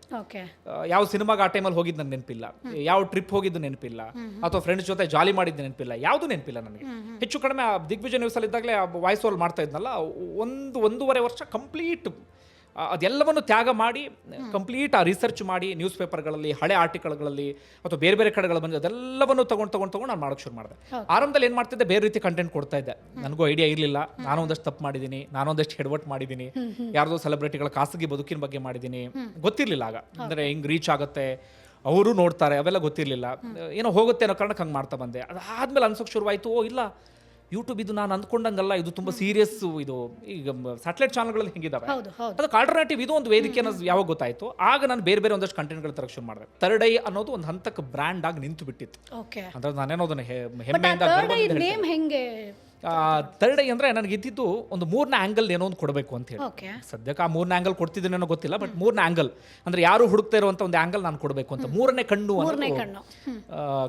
ಯಾವ ಸಿನಿಮಾಗೆ ಆ ಟೈಮಲ್ಲಿ ಹೋಗಿದ್ದು ನನಗೆ ನೆನಪಿಲ್ಲ, ಯಾವ ಟ್ರಿಪ್ ಹೋಗಿದ್ದು ನೆನಪಿಲ್ಲ, ಅಥವಾ ಫ್ರೆಂಡ್ಸ್ ಜೊತೆ ಜಾಲಿ ಮಾಡಿದ್ದು ನೆನಪಿಲ್ಲ, ಯಾವುದು ನೆನಪಿಲ್ಲ ನನಗೆ. ಹೆಚ್ಚು ಕಡಿಮೆ ಆ ದಿಗ್ವಿಜಯ ನ್ಯೂಸಲ್ಲಿ ಇದ್ದಾಗಲೇ ವಾಯ್ಸ್ ಓವರ್ ಮಾಡ್ತಾ ಇದ್ನಲ್ಲ, 1-1.5 ವರ್ಷ ಕಂಪ್ಲೀಟ್ ಅದೆಲ್ಲವನ್ನು ತ್ಯಾಗ ಮಾಡಿ, ಕಂಪ್ಲೀಟ್ ಆ ರಿಸರ್ಚ್ ಮಾಡಿ, ನ್ಯೂಸ್ ಪೇಪರ್ಗಳಲ್ಲಿ ಹಳೆ ಆರ್ಟಿಕಲ್ಗಳಲ್ಲಿ ಅಥವಾ ಬೇರೆ ಬೇರೆ ಕಡೆಗಳು ಬಂದು ಅದೆಲ್ಲವನ್ನು ತಗೊಂಡು ನಾನು ಮಾಡೋಕ್ಕೆ ಶುರು ಮಾಡಿದೆ. ಆರಂಭದಲ್ಲಿ ಏನು ಮಾಡ್ತಿದ್ದೆ, ಬೇರೆ ರೀತಿ ಕಂಟೆಂಟ್ ಕೊಡ್ತಾ ಇದ್ದೆ. ನನಗೂ ಐಡಿಯಾ ಇರಲಿಲ್ಲ. ನಾನು ಒಂದಷ್ಟು ತಪ್ಪು ಮಾಡಿದ್ದೀನಿ, ನಾನೊಂದಷ್ಟು ಹೆಡ್ವರ್ಟ್ ಮಾಡಿದ್ದೀನಿ, ಯಾರ್ದೋ ಸೆಲೆಬ್ರಿಟಿಗಳ ಖಾಸಗಿ ಬದುಕಿನ ಬಗ್ಗೆ ಮಾಡಿದ್ದೀನಿ. ಗೊತ್ತಿರಲಿಲ್ಲ ಆಗ, ಅಂದರೆ ಹಿಂಗೆ ರೀಚ್ ಆಗುತ್ತೆ, ಅವರು ನೋಡ್ತಾರೆ, ಅವೆಲ್ಲ ಗೊತ್ತಿರಲಿಲ್ಲ. ಏನೋ ಹೋಗುತ್ತೆ ಅನ್ನೋ ಕಾರಣಕ್ಕೆ ಹಂಗೆ ಮಾಡ್ತಾ ಬಂದೆ. ಅದಾದಮೇಲೆ ಅನ್ಸೋಕ್ಕೆ ಶುರುವಾಯಿತು, ಓ ಇಲ್ಲ, ಯೂಟ್ಯೂಬ್ ಇದು ನಾನು ಅಂದ್ಕೊಂಡಂಗಲ್ಲ, ಇದು ತುಂಬ ಸೀರಿಯಸ್. ಇದು ಈಗ ಸ್ಯಾಟಲೈಟ್ ಚಾನಲ್ಗಳಲ್ಲಿ ಹೆಂಗಿದಾವೆ, ಹೌದು ಹೌದು ಅದಕ್ಕೆ ಆಲ್ಟರ್ನೇಟಿವ್ ಇದು ಒಂದು ವೇದಿಕೆ ಅನ್ನೋದು ಯಾವಾಗ ಗೊತ್ತಾಯ್ತು, ಆಗ ನಾನು ಬೇರೆ ಬೇರೆ ಒಂದಷ್ಟು ಕಂಟೆಂಟ್ಗಳು ತರಕ್ಕೆ ಶುರು ಮಾಡಿದೆ. ಥರ್ಡ್ ಐ ಅನ್ನೋದು ಒಂದು ಹಂತಕ್ಕೆ ಬ್ರ್ಯಾಂಡ್ ಆಗಿ ನಿಂತು ಬಿಟ್ಟಿತ್ತು. ಓಕೆ. ಅಂದ್ರೆ ನಾನೇನೋ ಅದನ್ನ ಬಟ್ ಹೆಮ್ಮೆಯಿಂದ ಥರ್ಡ್ ಐ ನೇಮ್ ಹೆಂಗೆ? ಥರ್ಡ್ ಐ ಅಂದ್ರೆ ನನಗೆ ಇದ್ದಿದ್ದು ಒಂದು 3ನೇ ಆಂಗಲ್ ಏನೋ ಒಂದು ಕೊಡಬೇಕು ಅಂತ ಹೇಳಿ. ಓಕೆ. ಸದ್ಯಕ್ಕೆ ಆ 3ನೇ ಆಂಗಲ್ ಕೊಡ್ತಿದ್ದೇನೋ ಗೊತ್ತಿಲ್ಲ, ಬಟ್ 3ನೇ ಆಂಗಲ್ ಅಂದ್ರೆ ಯಾರು ಹುಡುಕ್ತಾ ಇರುವಂತ ಒಂದು ಆಂಗಲ್ ನಾನು ಕೊಡಬೇಕು ಅಂತ. 3ನೇ ಕಣ್ಣು ಅನ್ನೋದು ಕಣ್ಣು.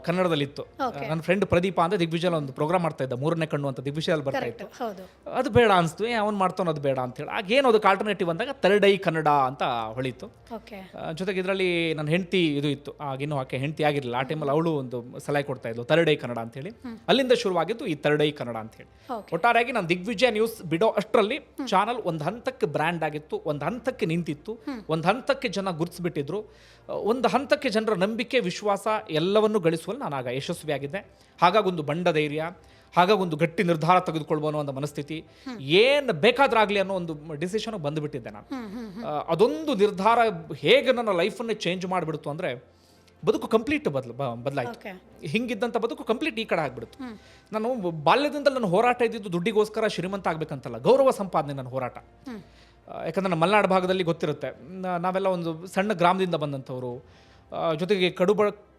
ಕನ್ನಡದಲ್ಲಿತ್ತು. ನನ್ನ ಫ್ರೆಂಡ್ ಪ್ರದೀಪ ಅಂದ್ರೆ ದಿಗ್ವಿಜಯ ಒಂದು ಪ್ರೋಗ್ರಾಮ್ ಮಾಡ್ತಾ ಇದ್ದ, 3ನೇ ಕಣ್ಣು ಅಂತ ದಿಗ್ವಿಜಯಲ್ಲಿ ಬರ್ತಾ ಇತ್ತು. ಹೌದು. ಅದು ಬೇಡ ಅನಿಸ್ತು, ಅವ್ನು ಮಾಡ್ತಾನೆ ಅದು ಬೇಡ ಅಂತ ಹೇಳಿ. ಆಗ ಏನು ಅದಕ್ಕೆ ಆಲ್ಟರ್ನೇಟಿವ್ ಅಂದಾಗ ಥರ್ಡ್ ಐ ಕನ್ನಡ ಅಂತ ಹೊಳಿತು. ಓಕೆ. ಜೊತೆಗೆ ಇದರಲ್ಲಿ ನನ್ನ ಹೆಂಡತಿ ಇದು ಇತ್ತು, ಆಗಿನ್ನೂ ಆಕೆ ಹೆಂಡತಿ ಆಗಿರಲಿಲ್ಲ ಆ ಟೈಮಲ್ಲಿ, ಅವಳು ಒಂದು ಸಲಹೆ ಕೊಡ್ತಾ ಇದ್ಲು ಥರ್ಡ್ ಐ ಕನ್ನಡ ಅಂತ ಹೇಳಿ. ಅಲ್ಲಿಂದ ಶುರುವಾಗಿದ್ದು ಈ ಥರ್ಡ್ ಐ ಕನ್ನಡ ಅಂತ ಹೇಳಿ. ಒಟ್ಟಾರೆಯಾಗಿ ನಾನು ದಿಗ್ವಿಜಯ ನ್ಯೂಸ್ ಬಿಡೋ ಅಷ್ಟರಲ್ಲಿ ಚಾನಲ್ ಒಂದು ಹಂತಕ್ಕೆ ಬ್ರ್ಯಾಂಡ್ ಆಗಿತ್ತು, ಒಂದು ಹಂತಕ್ಕೆ ನಿಂತಿತ್ತು, ಒಂದು ಹಂತಕ್ಕೆ ಜನ ಗುರುತಿಸ್ಬಿಟ್ಟಿದ್ರು, ಒಂದು ಹಂತಕ್ಕೆ ಜನರ ನಂಬಿಕೆ ವಿಶ್ವಾಸ ಎಲ್ಲವನ್ನೂ ಗಳಿಸುವಲ್ಲಿ ನಾನು ಆಗ ಯಶಸ್ವಿಯಾಗಿದ್ದೆ. ಹಾಗಾಗೊಂದು ಬಂಡ ಧೈರ್ಯ, ಹಾಗಾಗೊಂದು ಗಟ್ಟಿ ನಿರ್ಧಾರ ತೆಗೆದುಕೊಳ್ಬೋದು ಅನ್ನೋ ಮನಸ್ಥಿತಿ, ಏನು ಬೇಕಾದ್ರಾಗಲಿ ಅನ್ನೋ ಒಂದು ಡಿಸಿಷನ್ ಬಂದುಬಿಟ್ಟಿದ್ದೆ ನಾನು. ಅದೊಂದು ನಿರ್ಧಾರ ಹೇಗೆ ನನ್ನ ಲೈಫನ್ನೇ ಚೇಂಜ್ ಮಾಡಿಬಿಡ್ತು ಅಂದರೆ, ಬದುಕು ಕಂಪ್ಲೀಟ್ ಬದಲಾಯಿತು. ಹಿಂಗಿದ್ದಂಥ ಬದುಕು ಕಂಪ್ಲೀಟ್ ಈ ಕಡೆ ಆಗ್ಬಿಡ್ತು. ನಾನು ಬಾಲ್ಯದಿಂದ ನನ್ನ ಹೋರಾಟ ಇದ್ದಿದ್ದು ದುಡ್ಡಿಗೋಸ್ಕರ ಶ್ರೀಮಂತ ಆಗ್ಬೇಕಂತಲ್ಲ, ಗೌರವ ಸಂಪಾದನೆ ನನ್ನ ಹೋರಾಟ. ಯಾಕಂದ್ರೆ ನಮ್ಮ ಮಲೆನಾಡು ಭಾಗದಲ್ಲಿ ಗೊತ್ತಿರುತ್ತೆ, ನಾವೆಲ್ಲ ಒಂದು ಸಣ್ಣ ಗ್ರಾಮದಿಂದ ಬಂದಂಥವ್ರು, ಜೊತೆಗೆ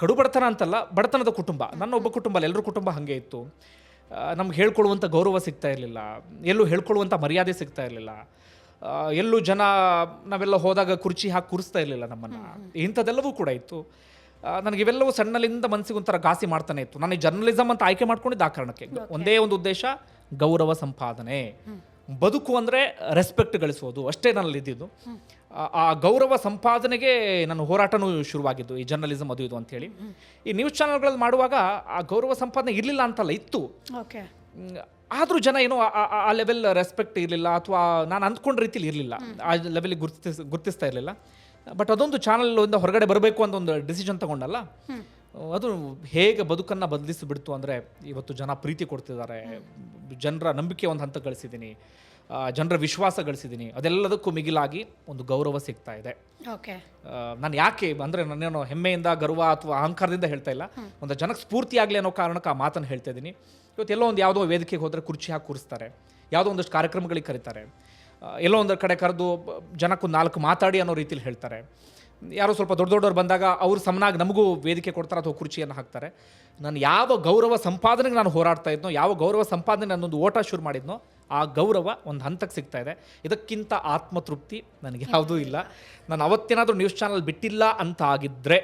ಕಡುಬಡತನ ಅಂತಲ್ಲ, ಬಡತನದ ಕುಟುಂಬ. ನನ್ನ ಒಬ್ಬ ಕುಟುಂಬ ಅಲ್ಲ, ಎಲ್ಲರ ಕುಟುಂಬ ಹಾಗೆ ಇತ್ತು. ನಮ್ಗೆ ಹೇಳ್ಕೊಳ್ಳುವಂಥ ಗೌರವ ಸಿಗ್ತಾ ಇರಲಿಲ್ಲ, ಎಲ್ಲೂ ಹೇಳ್ಕೊಳ್ಳುವಂಥ ಮರ್ಯಾದೆ ಸಿಗ್ತಾ ಇರಲಿಲ್ಲ, ಎಲ್ಲೂ ಜನ ನಾವೆಲ್ಲ ಹೋದಾಗ ಕುರ್ಚಿ ಹಾಕಿ ಕೂರಿಸ್ತಾ ಇರಲಿಲ್ಲ ನಮ್ಮನ್ನು. ಇಂಥದ್ದೆಲ್ಲವೂ ಕೂಡ ಇತ್ತು. ನನಗಿವೆಲ್ಲವೂ ಸಣ್ಣಲಿಂದ ಮನಸ್ಸಿಗೆ ಒಂಥರ ಘಾಸಿ ಮಾಡ್ತಾನೆ ಇತ್ತು. ನಾನು ಈ ಜರ್ನಲಿಸಮ್ ಅಂತ ಆಯ್ಕೆ ಮಾಡ್ಕೊಂಡಿದ್ದ ಆ ಕಾರಣಕ್ಕೆ, ಒಂದೇ ಒಂದು ಉದ್ದೇಶ, ಗೌರವ ಸಂಪಾದನೆ. ಬದುಕು ಅಂದರೆ ರೆಸ್ಪೆಕ್ಟ್ ಗಳಿಸೋದು ಅಷ್ಟೇ ನನ್ನಲ್ಲಿ ಇದ್ದಿದ್ದು. ಆ ಗೌರವ ಸಂಪಾದನೆಗೆ ನನ್ನ ಹೋರಾಟನೂ ಶುರುವಾಗಿದ್ದು, ಈ ಜರ್ನಲಿಸಮ್ ಅದು ಇದು ಅಂತೇಳಿ. ಈ ನ್ಯೂಸ್ ಚಾನಲ್ಗಳಲ್ಲಿ ಮಾಡುವಾಗ ಆ ಗೌರವ ಸಂಪಾದನೆ ಇರಲಿಲ್ಲ ಅಂತಲ್ಲ, ಇತ್ತು. ಆದರೂ ಜನ ಏನೋ ಆ ಲೆವೆಲ್ ರೆಸ್ಪೆಕ್ಟ್ ಇರಲಿಲ್ಲ, ಅಥವಾ ನಾನು ಅಂದ್ಕೊಂಡ ರೀತಿಲಿ ಇರಲಿಲ್ಲ, ಆ ಲೆವೆಲ್ಗೆ ಗುರ್ತಿಸ್ತಾ ಇರಲಿಲ್ಲ. ಬಟ್ ಅದೊಂದು ಚಾನಲ್ ಹೊರಗಡೆ ಬರಬೇಕು ಅಂತ ಒಂದು ಡಿಸಿಷನ್ ತಗೊಂಡಲ್ಲ, ಅದು ಹೇಗೆ ಬದುಕನ್ನು ಬದಲಿಸಿಬಿಡ್ತು ಅಂದರೆ, ಇವತ್ತು ಜನ ಪ್ರೀತಿ ಕೊಡ್ತಿದ್ದಾರೆ, ಜನರ ನಂಬಿಕೆ ಒಂದು ಹಂತ ಗಳಿಸಿದ್ದೀನಿ, ಜನರ ವಿಶ್ವಾಸ ಗಳಿಸಿದ್ದೀನಿ. ಅದೆಲ್ಲದಕ್ಕೂ ಮಿಗಿಲಾಗಿ ಒಂದು ಗೌರವ ಸಿಗ್ತಾ ಇದೆ. ನಾನು ಯಾಕೆ ಅಂದರೆ, ನಾನೇನೋ ಹೆಮ್ಮೆಯಿಂದ ಗರ್ವ ಅಥವಾ ಅಹಂಕಾರದಿಂದ ಹೇಳ್ತಾ ಇಲ್ಲ, ಒಂದು ಜನಕ್ಕೆ ಸ್ಫೂರ್ತಿ ಆಗಲಿ ಅನ್ನೋ ಕಾರಣಕ್ಕೆ ಆ ಮಾತನ್ನು ಹೇಳ್ತಾ ಇದ್ದೀನಿ. ಇವತ್ತು ಎಲ್ಲೋ ಒಂದು ಯಾವುದೋ ವೇದಿಕೆಗೆ ಹೋದರೆ ಕುರ್ಚಿ ಹಾಕಿ ಕೂರಿಸ್ತಾರೆ, ಯಾವುದೋ ಒಂದಷ್ಟು ಕಾರ್ಯಕ್ರಮಗಳಿಗೆ ಕರೀತಾರೆ, ಎಲ್ಲೋ ಒಂದು ಕಡೆ ಕರೆದು ಜನಕ್ಕೊಂದು 4 ಮಾತಾಡಿ ಅನ್ನೋ ರೀತಿಲಿ ಹೇಳ್ತಾರೆ. ಯಾರೋ ಸ್ವಲ್ಪ ದೊಡ್ಡವ್ರು ಬಂದಾಗ ಅವ್ರು ಸಮನಾಗಿ ನಮಗೂ ವೇದಿಕೆ ಕೊಡ್ತಾರೆ ಅಥವಾ ಕುರ್ಚಿಯನ್ನು ಹಾಕ್ತಾರೆ. ನಾನು ಯಾವ ಗೌರವ ಸಂಪಾದನೆಗೆ ನಾನು ಹೋರಾಡ್ತಾ ಇದ್ನೋ, ಯಾವ ಗೌರವ ಸಂಪಾದನೆ ನನ್ನೊಂದು ಓಟ ಶುರು ಮಾಡಿದ್ನೋ, ಆ ಗೌರವ ಒಂದು ಹಂತಕ್ಕೆ ಸಿಗ್ತಾ ಇದೆ. ಇದಕ್ಕಿಂತ ಆತ್ಮತೃಪ್ತಿ ನನಗೆ ಯಾವುದೂ ಇಲ್ಲ. ನಾನು ಅವತ್ತೇನಾದರೂ ನ್ಯೂಸ್ ಚಾನಲ್ ಬಿಟ್ಟಿಲ್ಲ ಅಂತ ಆಗಿದ್ದರೆ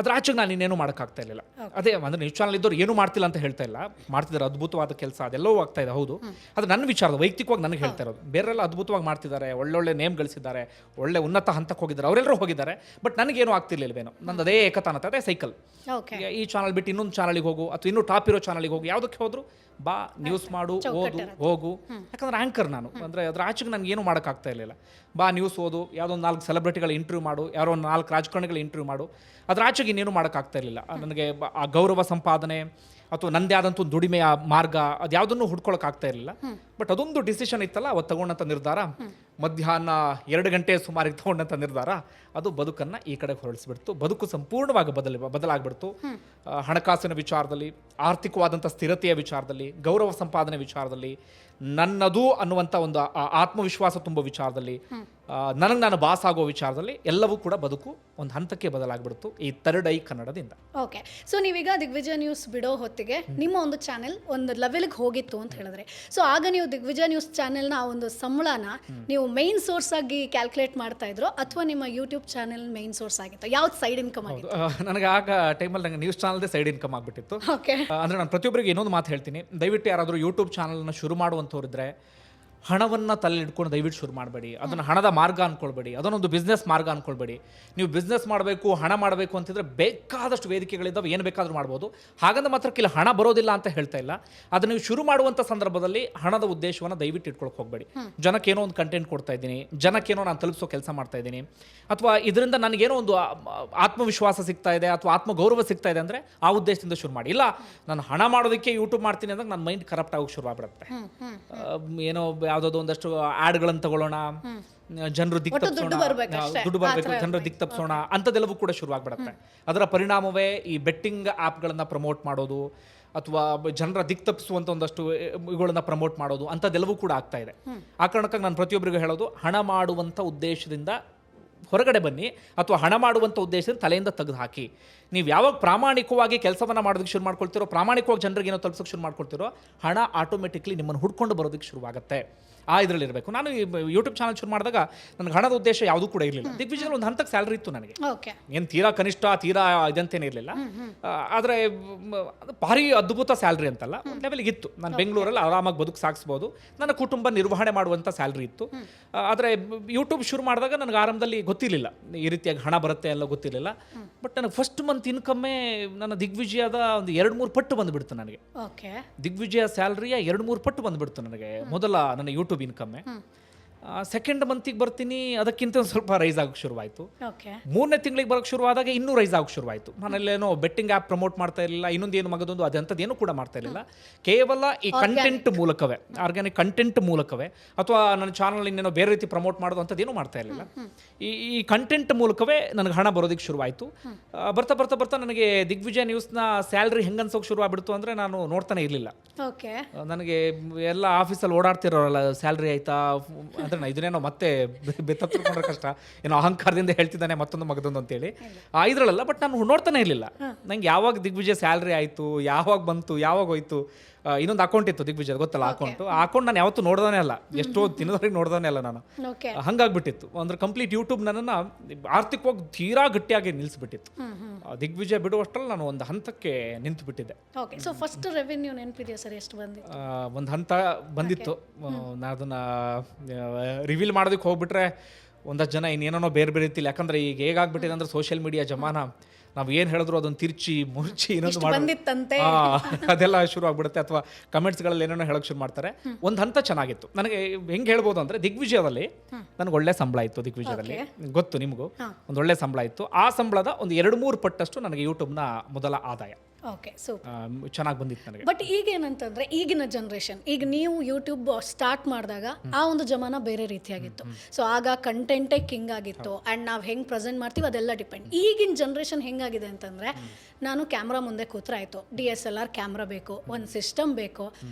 ಅದ್ರ ಆಚೆಗೆ ನಾನು ಇನ್ನೇನು ಮಾಡೋಕ್ಕಾಗ್ತಾ ಇರಲಿಲ್ಲ. ಅದೇ ಅಂದರೆ ನ್ಯೂಸ್ ಚಾನಲ್ ಇದ್ದವ್ರು ಏನೂ ಮಾಡ್ತಿಲ್ಲ ಅಂತ ಹೇಳ್ತಾ ಇಲ್ಲ, ಮಾಡ್ತಿದ್ದಾರೆ, ಅದ್ಭುತವಾದ ಕೆಲಸ ಅದೆಲ್ಲವೂ ಆಗ್ತಾ ಇದೆ. ಹೌದು, ಅದು ನನ್ನ ವಿಚಾರದ ವೈಯಕ್ತಿಕವಾಗಿ ನನಗೆ ಹೇಳ್ತಾ ಇರೋದು. ಬೇರೆಲ್ಲ ಅದ್ಭುತವಾಗಿ ಮಾಡ್ತಿದ್ದಾರೆ, ಒಳ್ಳೊಳ್ಳೆ ನೇಮ್ ಗಳಿಸಿದ್ದಾರೆ, ಒಳ್ಳೆ ಉನ್ನತ ಹಂತಕ್ಕೆ ಹೋಗಿದ್ದಾರೆ, ಅವರೆಲ್ಲರೂ ಹೋಗಿದ್ದಾರೆ. ಬಟ್ ನನಗೇನು ಆಗ್ತಿರ್ಲಿಲ್ವೇನೋ, ನಂದು ಅದೇ ಏಕತಾನತೆ, ಅದೇ ಸೈಕಲ್. ಈ ಚಾನಲ್ ಬಿಟ್ಟು ಇನ್ನೊಂದು ಚಾನಲಿಗೆ ಹೋಗು, ಅಥವಾ ಇನ್ನೂ ಟಾಪ್ ಇರೋ ಚಾನಲಿಗೆ ಹೋಗು, ಯಾವುದಕ್ಕೆ ಹೋದ್ರು ಬಾ ನ್ಯೂಸ್ ಮಾಡು, ಓದು, ಹೋಗು. ಯಾಕಂದ್ರೆ ಆ್ಯಂಕರ್ ನಾನು, ಅಂದರೆ ಅದ್ರ ಆಚೆಗೆ ನನಗೆ ಏನು ಮಾಡೋಕ್ಕಾಗ್ತಾ ಇರಲಿಲ್ಲ. ಬಾ ನ್ಯೂಸ್ ಓದು, ಯಾವುದೋ ಒಂದು 4 ಸೆಲೆಬ್ರಿಟಿಗಳ ಇಂಟರ್ವ್ಯೂ ಮಾಡು, ಯಾರೋ ಒಂದು 4 ರಾಜಕಾರಣಿಗಳ ಇಂಟರ್ವ್ಯೂ ಮಾಡು, ಅದ್ರ ಆಚೆಗೆ ಇನ್ನೇನು ಮಾಡೋಕ್ಕಾಗ್ತಾ ಇರಲಿಲ್ಲ. ನನಗೆ ಆ ಗೌರವ ಸಂಪಾದನೆ ಅಥವಾ ನನ್ನದೇ ಆದಂಥ ಒಂದು ದುಡಿಮೆಯ ಮಾರ್ಗ ಅದು ಯಾವುದನ್ನು ಹುಡ್ಕೊಳಕ್ಕಾಗ್ತಾ ಇರಲಿಲ್ಲ. ಬಟ್ ಅದೊಂದು ಡಿಸಿಷನ್ ಇತ್ತಲ್ಲ, ಅವತ್ತು ತಗೊಂಡಂಥ ನಿರ್ಧಾರ, ಮಧ್ಯಾಹ್ನ 2 ಗಂಟೆ ಸುಮಾರಿಗೆ ತಗೊಂಡಂಥ ನಿರ್ಧಾರ, ಅದು ಬದುಕನ್ನು ಈ ಕಡೆಗೆ ಹೊರಳಿಸ್ಬಿಡ್ತು. ಬದುಕು ಸಂಪೂರ್ಣವಾಗಿ ಬದಲಾಗ್ಬಿಡ್ತು. ಹಣಕಾಸಿನ ವಿಚಾರದಲ್ಲಿ, ಆರ್ಥಿಕವಾದಂಥ ಸ್ಥಿರತೆಯ ವಿಚಾರದಲ್ಲಿ, ಗೌರವ ಸಂಪಾದನೆ ವಿಚಾರದಲ್ಲಿ, ನನ್ನದು ಅನ್ನುವಂಥ ಒಂದು ಆತ್ಮವಿಶ್ವಾಸ ತುಂಬೋ ವಿಚಾರದಲ್ಲಿ, ನನಗೆ ನಾನು ಬಾಸ್ ಆಗೋ ವಿಚಾರದಲ್ಲಿ, ಎಲ್ಲವೂ ಕೂಡ ಬದುಕು ಒಂದು ಹಂತಕ್ಕೆ ಬದಲಾಗ್ಬಿಡ್ತು ಈ ಥರ್ಡ್ ಐ ಕನ್ನಡದಿಂದ. ಓಕೆ. ಸೊ ನೀವೀಗ ದಿಗ್ವಿಜಯ ನ್ಯೂಸ್ ಬಿಡೋ ಹೊತ್ತಿಗೆ ನಿಮ್ಮ ಒಂದು ಚಾನೆಲ್ ಒಂದು ಲೆವೆಲ್ಗೆ ಹೋಗಿತ್ತು ಅಂತ ಹೇಳಿದ್ರೆ, ಸೊ ಆಗ ನೀವು ದಿಗ್ವಿಜಯ ನ್ಯೂಸ್ ಚಾನೆಲ್ನ ಆ ಒಂದು ಸಂಬಳನ ನೀವು ಮೈನ್ ಸೋರ್ಸ್ ಆಗಿ ಕ್ಯಾಲ್ಕುಲೇಟ್ ಮಾಡ್ತಾ ಇದ್ರು, ಅಥವಾ ನಿಮ್ಮ ಯೂಟ್ಯೂಬ್ ಚಾನೆಲ್ ಮೈನ್ ಸೋರ್ಸ್ ಆಗಿತ್ತು? ಯಾವ್ದು ಸೈಡ್ ಇನ್ಕಮ್ ಆಗಿತ್ತು? ನನಗೆ ಆಗ ಟೈಮಲ್ಲಿ ನನಗೆ ನ್ಯೂಸ್ ಚಾನಲ್ದೇ ಸೈಡ್ ಇನ್ಕಮ್ ಆಗಿಬಿಟ್ಟಿತ್ತು. ಓಕೆ. ಅಂದರೆ ನಾನು ಪ್ರತಿಯೊಬ್ಬರಿಗೆ ಇನ್ನೊಂದು ಮಾತು ಹೇಳ್ತೀನಿ, ದಯವಿಟ್ಟು ಯಾರಾದರೂ ಯೂಟ್ಯೂಬ್ ಚಾನಲ್ನ ಶುರು ಮಾಡುವಂಥವ್ರಿದ್ರೆ ಹಣವನ್ನು ತಲೆ ಇಟ್ಕೊಂಡು ದಯವಿಟ್ಟು ಶುರು ಮಾಡಬೇಡಿ. ಅದನ್ನು ಹಣದ ಮಾರ್ಗ ಅಂದ್ಕೊಳ್ಬೇಡಿ, ಅದನ್ನೊಂದು ಬಿಸ್ನೆಸ್ ಮಾರ್ಗ ಅಂದ್ಕೊಳ್ಬೇಡಿ. ನೀವು ಬಿಸ್ನೆಸ್ ಮಾಡಬೇಕು, ಹಣ ಮಾಡಬೇಕು ಅಂತಿದ್ರೆ ಬೇಕಾದಷ್ಟು ವೇದಿಕೆಗಳಿದ್ದಾವೆ, ಏನು ಬೇಕಾದರೂ ಮಾಡ್ಬೋದು. ಹಾಗಂದ್ರೆ ಮಾತ್ರ ಇಲ್ಲ ಹಣ ಬರೋದಿಲ್ಲ ಅಂತ ಹೇಳ್ತಾ ಇಲ್ಲ. ಅದನ್ನು ನೀವು ಶುರು ಮಾಡುವಂಥ ಸಂದರ್ಭದಲ್ಲಿ ಹಣದ ಉದ್ದೇಶವನ್ನು ದಯವಿಟ್ಟು ಇಟ್ಕೊಳಕ್ಕೆ ಹೋಗಬೇಡಿ. ಜನಕ್ಕೇನೋ ಒಂದು ಕಂಟೆಂಟ್ ಕೊಡ್ತಾ ಇದ್ದೀನಿ, ಜನಕ್ಕೇನೋ ನಾನು ತಲುಪಿಸೋ ಕೆಲಸ ಮಾಡ್ತಾ ಇದ್ದೀನಿ, ಅಥವಾ ಇದರಿಂದ ನನಗೇನೋ ಒಂದು ಆತ್ಮವಿಶ್ವಾಸ ಸಿಗ್ತಾ ಇದೆ ಅಥವಾ ಆತ್ಮಗೌರವ ಸಿಗ್ತಾ ಇದೆ ಅಂದರೆ ಆ ಉದ್ದೇಶದಿಂದ ಶುರು ಮಾಡಿ. ಇಲ್ಲ ನಾನು ಹಣ ಮಾಡೋದಕ್ಕೆ ಯೂಟ್ಯೂಬ್ ಮಾಡ್ತೀನಿ ಅಂದಾಗ ನನ್ನ ಮೈಂಡ್ ಕರಪ್ಟ್ ಆಗೋಕ್ಕೆ ಶುರು ಆಗ್ಬಿಡುತ್ತೆ. ಏನೋ ಯಾವುದಾದ್ರು ಒಂದಷ್ಟು ಆ್ಯಡ್ಗಳನ್ನು ತಗೊಳ್ಳೋಣ, ಜನರು ದಿಕ್ಕು ತಪ್ಪಿಸೋಣ, ದುಡ್ಡು ಬರಬೇಕು, ಜನರು ದಿಕ್ಕು ತಪ್ಪಿಸೋಣ ಅಂಥದ್ದೆಲ್ಲವೂ ಕೂಡ ಶುರುವಾಗ್ಬಿಡುತ್ತೆ. ಅದರ ಪರಿಣಾಮವೇ ಈ ಬೆಟ್ಟಿಂಗ್ ಆ್ಯಪ್ಗಳನ್ನು ಪ್ರಮೋಟ್ ಮಾಡೋದು, ಅಥವಾ ಜನರ ದಿಕ್ ತಪ್ಪಿಸುವಂಥ ಒಂದಷ್ಟು ಇವುಗಳನ್ನ ಪ್ರಮೋಟ್ ಮಾಡೋದು ಅಂಥದ್ದೆಲ್ಲವೂ ಕೂಡ ಆಗ್ತಾ ಇದೆ. ಆ ಕಾರಣಕ್ಕಾಗಿ ನಾನು ಪ್ರತಿಯೊಬ್ಬರಿಗೂ ಹೇಳೋದು, ಹಣ ಮಾಡುವಂಥ ಉದ್ದೇಶದಿಂದ ಹೊರಗಡೆ ಬನ್ನಿ, ಅಥವಾ ಹಣ ಮಾಡುವಂಥ ಉದ್ದೇಶದಿಂದ ತಲೆಯಿಂದ ತೆಗೆದು ಹಾಕಿ. ನೀವು ಯಾವಾಗ ಪ್ರಾಮಾಣಿಕವಾಗಿ ಕೆಲಸವನ್ನು ಮಾಡೋದಕ್ಕೆ ಶುರು ಮಾಡ್ಕೊಳ್ತಿರೋ, ಪ್ರಾಮಾಣಿಕವಾಗಿ ಜನರಿಗೆ ಏನೋ ತಲುಪಿಸೋಕೆ ಶುರು ಮಾಡ್ಕೊಳ್ತಿರೋ, ಹಣ ಆಟೋಮೆಟಿಕ್ಲಿ ನಿಮ್ಮನ್ನು ಹುಡ್ಕೊಂಡು ಬರೋದಕ್ಕೆ ಶುರುವಾಗುತ್ತೆ. ಇದರಲ್ಲಿರಬೇಕು. ನಾನು ಈ ಯೂಟ್ಯೂಬ್ ಚಾನಲ್ ಶುರು ಮಾಡಿದಾಗ ನನಗೆ ಹಣದ ಉದ್ದೇಶ ಯಾವುದೂ ಕೂಡ ಇರಲಿಲ್ಲ. ದಿಗ್ವಿಜಯದಲ್ಲಿ ಒಂದು ಹಂತಕ್ಕೆ ಸ್ಯಾಲರಿ ಇತ್ತು ನನಗೆ, ಏನು ತೀರಾ ಕನಿಷ್ಠ ತೀರಾ ಇದಂತೇನೇ ಇರಲಿಲ್ಲ. ಆದರೆ ಭಾರಿ ಅದ್ಭುತ ಸ್ಯಾಲ್ರಿ ಅಂತಲ್ಲ, ಒಂದು ಲೆವೆಲ್ಗೆ ಇತ್ತು. ನಾನು ಬೆಂಗಳೂರಲ್ಲಿ ಆರಾಮಾಗಿ ಬದುಕು ಸಾಗಿಸ್ಬೋದು, ನನ್ನ ಕುಟುಂಬ ನಿರ್ವಹಣೆ ಮಾಡುವಂಥ ಸ್ಯಾಲ್ರಿ ಇತ್ತು. ಆದರೆ ಯೂಟ್ಯೂಬ್ ಶುರು ಮಾಡಿದಾಗ ನನಗೆ ಆರಂಭದಲ್ಲಿ ಗೊತ್ತಿರಲಿಲ್ಲ ಈ ರೀತಿಯಾಗಿ ಹಣ ಬರುತ್ತೆ ಎಲ್ಲ ಗೊತ್ತಿರಲಿಲ್ಲ. ಬಟ್ ನನಗೆ ಫಸ್ಟ್ ಮಂತ್ ಇನ್ಕಮ್ಮೇ ನನ್ನ ದಿಗ್ವಿಜಯದ ಒಂದು 2-3 ಪಟ್ಟು ಬಂದುಬಿಡ್ತು ನನಗೆ. ದಿಗ್ವಿಜಯ ಸ್ಯಾಲ್ರಿಯ 2-3 ಪಟ್ಟು ಬಂದುಬಿಡ್ತು ನನಗೆ ಮೊದಲ ನನ್ನ ಯೂಟ್ಯೂಬ್ ಇನ್ಕಮ್ಮೆ. ಸೆಕೆಂಡ್ ಮಂತಿಗೆ ಬರ್ತೀನಿ, ಅದಕ್ಕಿಂತ ಒಂದು ಸ್ವಲ್ಪ ರೈಸ್ ಆಗೋಕ್ಕೆ ಶುರುವಾಯಿತು. 3ನೇ ತಿಂಗಳಿಗೆ ಬರೋಕ್ಕೆ ಶುರುವಾದಾಗ ಇನ್ನೂ ರೈಸ್ ಆಗೋಕ್ಕೆ ಶುರುವಾಯಿತು. ನಾನಲ್ಲೇನೋ ಬೆಟ್ಟಿಂಗ್ ಆ್ಯಪ್ ಪ್ರಮೋಟ್ ಮಾಡ್ತಾ ಇರಲಿಲ್ಲ, ಇನ್ನೊಂದೇನು ಮಗದೊಂದು ಅದಂಥದ್ದೇನು ಕೂಡ ಮಾಡ್ತಾ ಇರಲಿಲ್ಲ. ಕೇವಲ ಈ ಕಂಟೆಂಟ್ ಮೂಲಕವೇ, ಆರ್ಗ್ಯಾನಿಕ್ ಕಂಟೆಂಟ್ ಮೂಲಕವೇ, ಅಥವಾ ನನ್ನ ಚಾನಲ್ ಇನ್ನೇನೋ ಬೇರೆ ರೀತಿ ಪ್ರಮೋಟ್ ಮಾಡೋದು ಅಂಥದ್ದೇನು ಮಾಡ್ತಾ ಇರಲಿಲ್ಲ. ಈ ಕಂಟೆಂಟ್ ಮೂಲಕವೇ ನನಗೆ ಹಣ ಬರೋದಕ್ಕೆ ಶುರುವಾಯಿತು. ಬರ್ತಾ ಬರ್ತಾ ಬರ್ತಾ ನನಗೆ ದಿಗ್ವಿಜಯ ನ್ಯೂಸ್ನ ಸ್ಯಾಲ್ರಿ ಹೆಂಗೆ ಅನ್ಸೋಕೆ ಶುರುವಾಗ್ಬಿಡ್ತು ಅಂದರೆ, ನಾನು ನೋಡ್ತಾನೆ ಇರಲಿಲ್ಲ. ನನಗೆ ಎಲ್ಲ ಆಫೀಸಲ್ಲಿ ಓಡಾಡ್ತಿರೋಲ್ಲ ಸ್ಯಾಲ್ರಿ ಆಯಿತಾ ಅಂದರೆ, ಇದನ್ನೇನೋ ಮತ್ತೆ ಬೆತ್ತತ್ಕೊಂಡ್ರೆ ಕಷ್ಟ, ಏನೋ ಅಹಂಕಾರದಿಂದ ಹೇಳ್ತಿದ್ದಾನೆ ಮತ್ತೊಂದು ಮಗದೊಂದು ಅಂತೇಳಿ ಇದರಲ್ಲ. ಬಟ್ ನಾನು ನೋಡ್ತಾನೆ ಇರಲಿಲ್ಲ. ನಂಗೆ ಯಾವಾಗ ದಿಗ್ವಿಜಯ ಸ್ಯಾಲ್ರಿ ಆಯಿತು, ಯಾವಾಗ ಬಂತು, ಯಾವಾಗ ಹೋಯ್ತು. ಇನ್ನೊಂದು ಅಕೌಂಟ್ ಇತ್ತು ದಿಗ್ವಿಜಯ, ಗೊತ್ತಲ್ಲ ಅಕೌಂಟ್. ಆ ಅಕೌಂಟ್ ನಾನು ಯಾವತ್ತೂ ನೋಡ್ದಾನೆ ಅಲ್ಲ, ಎಷ್ಟೋ ದಿನದವರೆಗೆ ನೋಡ್ದಾನೆ ಅಲ್ಲ ನಾನು. ಹಂಗಾಗ್ಬಿಟ್ಟಿತ್ತು. ಅಂದ್ರೆ ಕಂಪ್ಲೀಟ್ ಯೂಟ್ಯೂಬ್ ನನ್ನನ್ನು ಆರ್ಥಿಕವಾಗಿ ತೀರಾ ಗಟ್ಟಿಯಾಗಿ ನಿಲ್ಲಿಸ್ಬಿಟ್ಟಿತ್ತು. ದಿಗ್ವಿಜಯ ಬಿಡುವಷ್ಟರಲ್ಲಿ ನಾನು ಒಂದು ಹಂತಕ್ಕೆ ನಿಂತು ಬಿಟ್ಟಿದ್ದೆ. ಫಸ್ಟ್ ರೆವೆನ್ಯೂ ನೆನಪಿದೆಯಾ ಸರ್, ಎಷ್ಟು ಬಂದಿತ್ತು? ಒಂದು ಹಂತ ಬಂದಿತ್ತು. ನಾನು ಅದನ್ನು ರಿವೀಲ್ ಮಾಡೋದಕ್ಕೆ ಹೋಗ್ಬಿಟ್ರೆ ಒಂದಷ್ಟು ಜನ ಇನ್ನೇನೋ ಬೇರೆ ಬೇರೆ ರೀತಿಲಿ, ಯಾಕಂದ್ರೆ ಈಗ ಹೇಗಾಗ್ಬಿಟ್ಟಿದೆ ಅಂದ್ರೆ ಸೋಷಿಯಲ್ ಮೀಡಿಯಾ ಜಮಾನ, ನಾವು ಏನು ಹೇಳಿದ್ರು ಅದನ್ನು ತಿರ್ಚಿ ಮುರ್ಚಿ ಇನ್ನೊಂದು ಮಾಡಿ ಅದೆಲ್ಲ ಶುರು ಆಗ್ಬಿಡುತ್ತೆ. ಅಥವಾ ಕಮೆಂಟ್ಸ್ಗಳಲ್ಲಿ ಏನೇನೋ ಹೇಳೋಕೆ ಶುರು ಮಾಡ್ತಾರೆ. ಒಂದು ಹಂತ ಚೆನ್ನಾಗಿತ್ತು ನನಗೆ. ಹೆಂಗೆ ಹೇಳ್ಬೋದು ಅಂದರೆ, ದಿಗ್ವಿಜಯದಲ್ಲಿ ನನಗೆ ಒಳ್ಳೆ ಸಂಬಳ ಇತ್ತು. ದಿಗ್ವಿಜಯದಲ್ಲಿ ಗೊತ್ತು ನಿಮಗೂ, ಒಂದು ಒಳ್ಳೆ ಸಂಬಳ ಇತ್ತು. ಆ ಸಂಬಳದ ಒಂದು 2-3 ಪಟ್ಟಷ್ಟು ನನಗೆ ಯೂಟ್ಯೂಬ್ನ ಮೊದಲ ಆದಾಯ ಚೆನ್ನಾಗಿ ಬಂದಿತ್ತು ನನಗೆ. ಬಟ್ ಈಗೇನಂತಂದ್ರೆ, ಈಗಿನ ಜನರೇಷನ್, ಈಗ ನೀವು ಯೂಟ್ಯೂಬ್ ಸ್ಟಾರ್ಟ್ ಮಾಡಿದಾಗ ಆ ಒಂದು ಜಮಾನ ಬೇರೆ ರೀತಿಯಾಗಿತ್ತು. ಸೊ ಆಗ ಕಂಟೆಂಟೇ ಕಿಂಗ್ ಆಗಿತ್ತು, ಆ್ಯಂಡ್ ನಾವು ಹೆಂಗೆ ಪ್ರೆಸೆಂಟ್ ಮಾಡ್ತೀವಿ ಅದೆಲ್ಲ ಡಿಪೆಂಡ್. ಈಗಿನ ಜನ್ರೇಷನ್ ಹೆಂಗಾಗಿದೆ ಅಂತಂದರೆ, ನಾನು ಕ್ಯಾಮ್ರಾ ಮುಂದೆ ಕೂತ್ರಾಯ್ತು, DSLR ಕ್ಯಾಮ್ರಾ ಬೇಕು, ಒಂದು ಸಿಸ್ಟಮ್ ಬೇಕು,